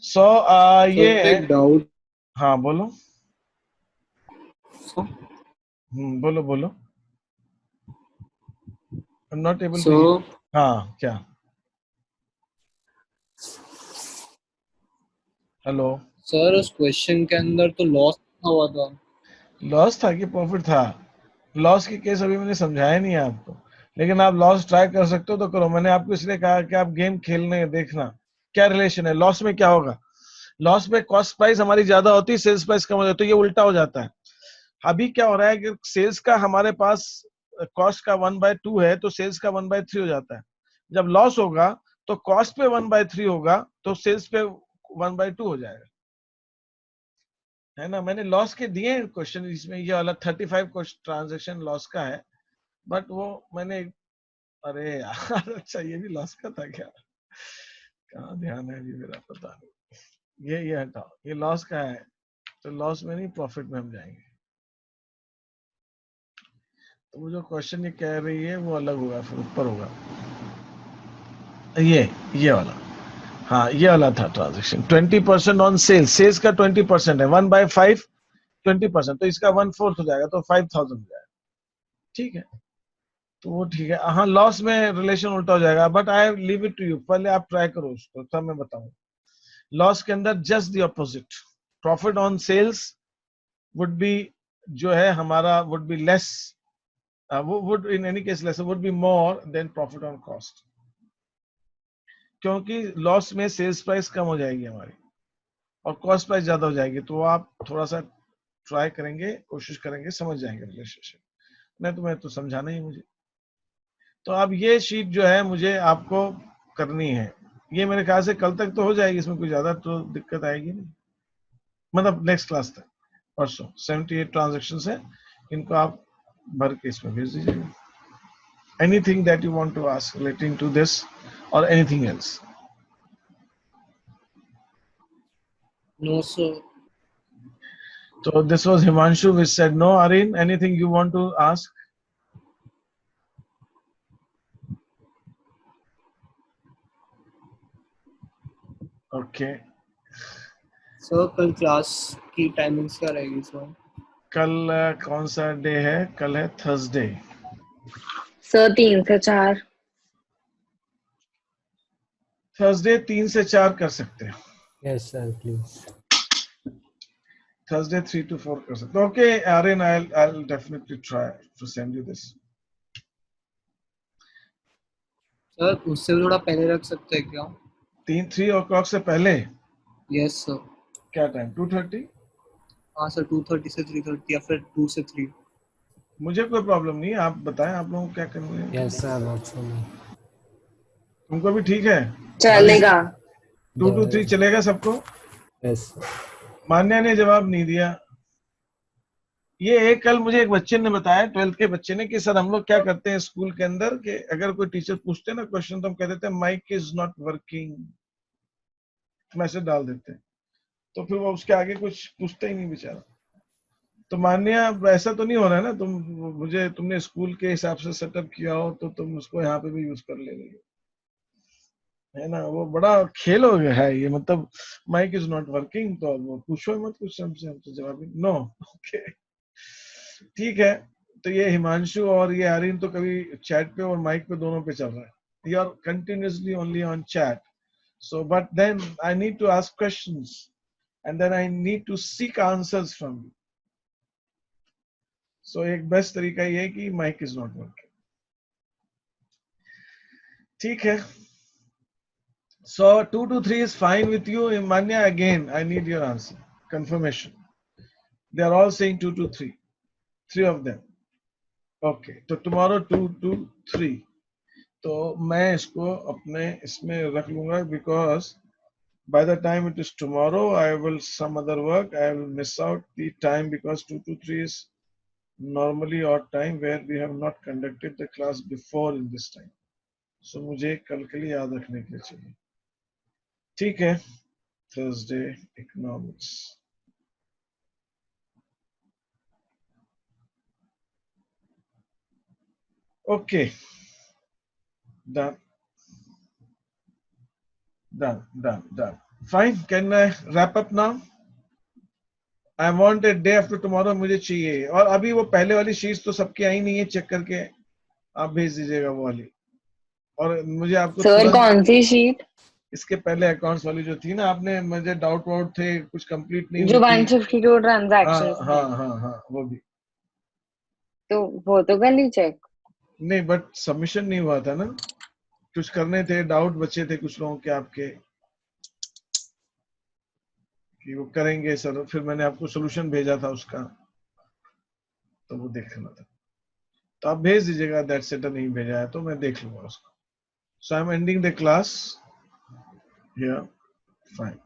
So ये एक डाउट. हाँ बोलो. So, बोलो. I'm not able to so hear. हाँ क्या? हेलो. सर उस क्वेश्चन के अंदर तो लॉस हुआ था. लॉस था कि प्रॉफिट था? लॉस की केस अभी मैंने समझाया नहीं है आपको, लेकिन आप लॉस ट्राई कर सकते हो तो करो. मैंने आपको इसलिए कहा कि आप गेम खेलने देखना क्या रिलेशन है. लॉस में क्या होगा? लॉस में कॉस्ट प्राइस हमारी ज्यादा होती है, सेल्स प्राइस कम हो जाती है, तो ये उल्टा हो जाता है. अभी क्या हो रहा है कि सेल्स का हमारे पास कॉस्ट का 1/2 है तो सेल्स का 1/3 हो जाता है. जब लॉस होगा तो कॉस्ट पे 1/3 होगा तो सेल्स पे 1/2 हो जाएगा, है ना. मैंने लॉस के दिए क्वेश्चन, इसमें ये वाला 35 ट्रांजेक्शन लॉस का है, बट वो मैंने, अरे यार अच्छा ये भी लॉस का था क्या? कहाँ ध्यान है जी मेरा, पता नहीं. ये हटाओ, ये लॉस का है तो लॉस में नहीं प्रॉफिट में हम जाएंगे. तो वो जो क्वेश्चन ये कह रही है वो अलग होगा, फिर ऊपर होगा. ये वाला, हाँ ये वाला था ट्रांजेक्शन. 20% ऑन सेल्स, सेल्स का 20% है, 1/5 20%, तो इसका 1/4 हो जाएगा तो 5,000 हो जाएगा. ठीक है, तो वो ठीक है. हाँ लॉस में रिलेशन उल्टा हो जाएगा, but I leave it to you. पहले आप ट्राई करो उसको, तब मैं बताऊं. लॉस के अंदर just the opposite, profit on sales would be, जो है हमारा would be less, would in any case less, would be more than profit on cost, क्योंकि लॉस में सेल्स प्राइस कम हो जाएगी हमारी और कॉस्ट प्राइस ज्यादा हो जाएगी. तो आप थोड़ा सा ट्राई करेंगे, कोशिश करेंगे, समझ जाएंगे रिलेशनशिप. नहीं तो मैं तो समझाना ही मुझे. तो अब ये शीट जो है मुझे आपको करनी है, ये मेरे ख्याल से कल तक तो हो जाएगी, इसमें कोई ज्यादा तो दिक्कत आएगी नहीं, मतलब नेक्स्ट क्लास तक. परसों 78 ट्रांजेक्शन है, इनको आप भर के इसमें भेज दीजिएगा. Anything that you want to ask relating to this और anything else? no sir. So this was Himanshu which said no. Arin, anything you want to ask? Okay. Sir कल क्लास की टाइमिंग्स क्या रहेगी सर? कल कौन सा day है? कल है थर्सडे. सर 3 से 4. थर्सडे 3 से 4 कर सकते हैं. Yes sir please. Thursday 3 to 4 कर सकते हैं. Okay, Aaron, I'll definitely try to send you this. Sir उससे भी थोड़ा पहले रख सकते हैं क्या? 3 o'clock से पहले? Yes sir. क्या टाइम? 2:30? हाँ सर 2:30 से 3:30 या फिर 2 से 3. मुझे कोई प्रॉब्लम नहीं है, आप बताएं आप लोगों को क्या करना है. Yes sir works for me. तुमको भी ठीक है? चलेगा. 2 to 3 चलेगा सबको? यस. मान्या ने जवाब नहीं दिया. ये कल मुझे एक बच्चे ने बताया, 12th के बच्चे ने, कि सर हम लोग क्या करते हैं स्कूल के अंदर कि अगर कोई टीचर पूछते हैं ना क्वेश्चन तो हम कह देते हैं mike is not working, message डाल देते हैं, तो फिर वो उसके आगे कुछ पूछते ही नहीं बेचारा. तो मान्या ऐसा तो नहीं हो रहा है ना, तुमने स्कूल के हिसाब से सेटअप किया हो तो तुम उसको यहाँ पे भी यूज कर ले रही हो, है ना. वो बड़ा खेल हो गया है ये, मतलब माइक इज नॉट वर्किंग तो अब पूछो मत कुछ हमसे, हम तो जवाब ही नो. ओके ठीक है. तो ये हिमांशु और ये आर्यन तो कभी चैट पे और माइक पे दोनों पे चल रहा है. You are continuously only on chat. So, but then I need to ask questions and then I need to seek answers from you. So, एक बेस्ट तरीका ये है कि माइक इज नॉट वर्किंग. ठीक है. So 2 to 3 is fine with you, Imanya. Again, I need your answer, confirmation. They are all saying 2 to 3. 3 of them. Okay. तो tomorrow 2 to 3. तो मैं इसको अपने इसमें रख लूंगा because by the time it is tomorrow, I will some other work. I will miss out the time because 2 to 3 is normally odd time where we have not conducted the class before in this time. So मुझे कल के लिए याद रखने के लिए चाहिए. ठीक है. Thursday economics. Okay. Done. Done. Fine. Can I wrap up now? I want a day after tomorrow. मुझे चाहिए. और अभी वो पहले वाली शीट्स तो सबकी आई नहीं है. चेक करके आप भेज दीजिएगा वो वाली. और मुझे आपको सर तुरंत कौन सी शीट? इसके पहले अकाउंट्स वाली जो थी ना, आपने मुझे डाउट वाउट थे, कुछ कंप्लीट नहीं जो हुई थी. 152 ट्रांजैक्शंस हाँ हैं, हाँ हाँ वो भी. तो वो तो कर ली चेक. नहीं बट सबमिशन नहीं हुआ था ना. कुछ करने थे, डाउट बचे थे कुछ लोगों के आपके कि वो करेंगे सर. फिर मैंने आपको सोल्यूशन भेजा था उसका, तो वो देखना था. तो आप भेज दीजिएगा. दैट सेटर नहीं भेजा है तो मैं देख लूंगा उसको. So I am ending the class here. Fine.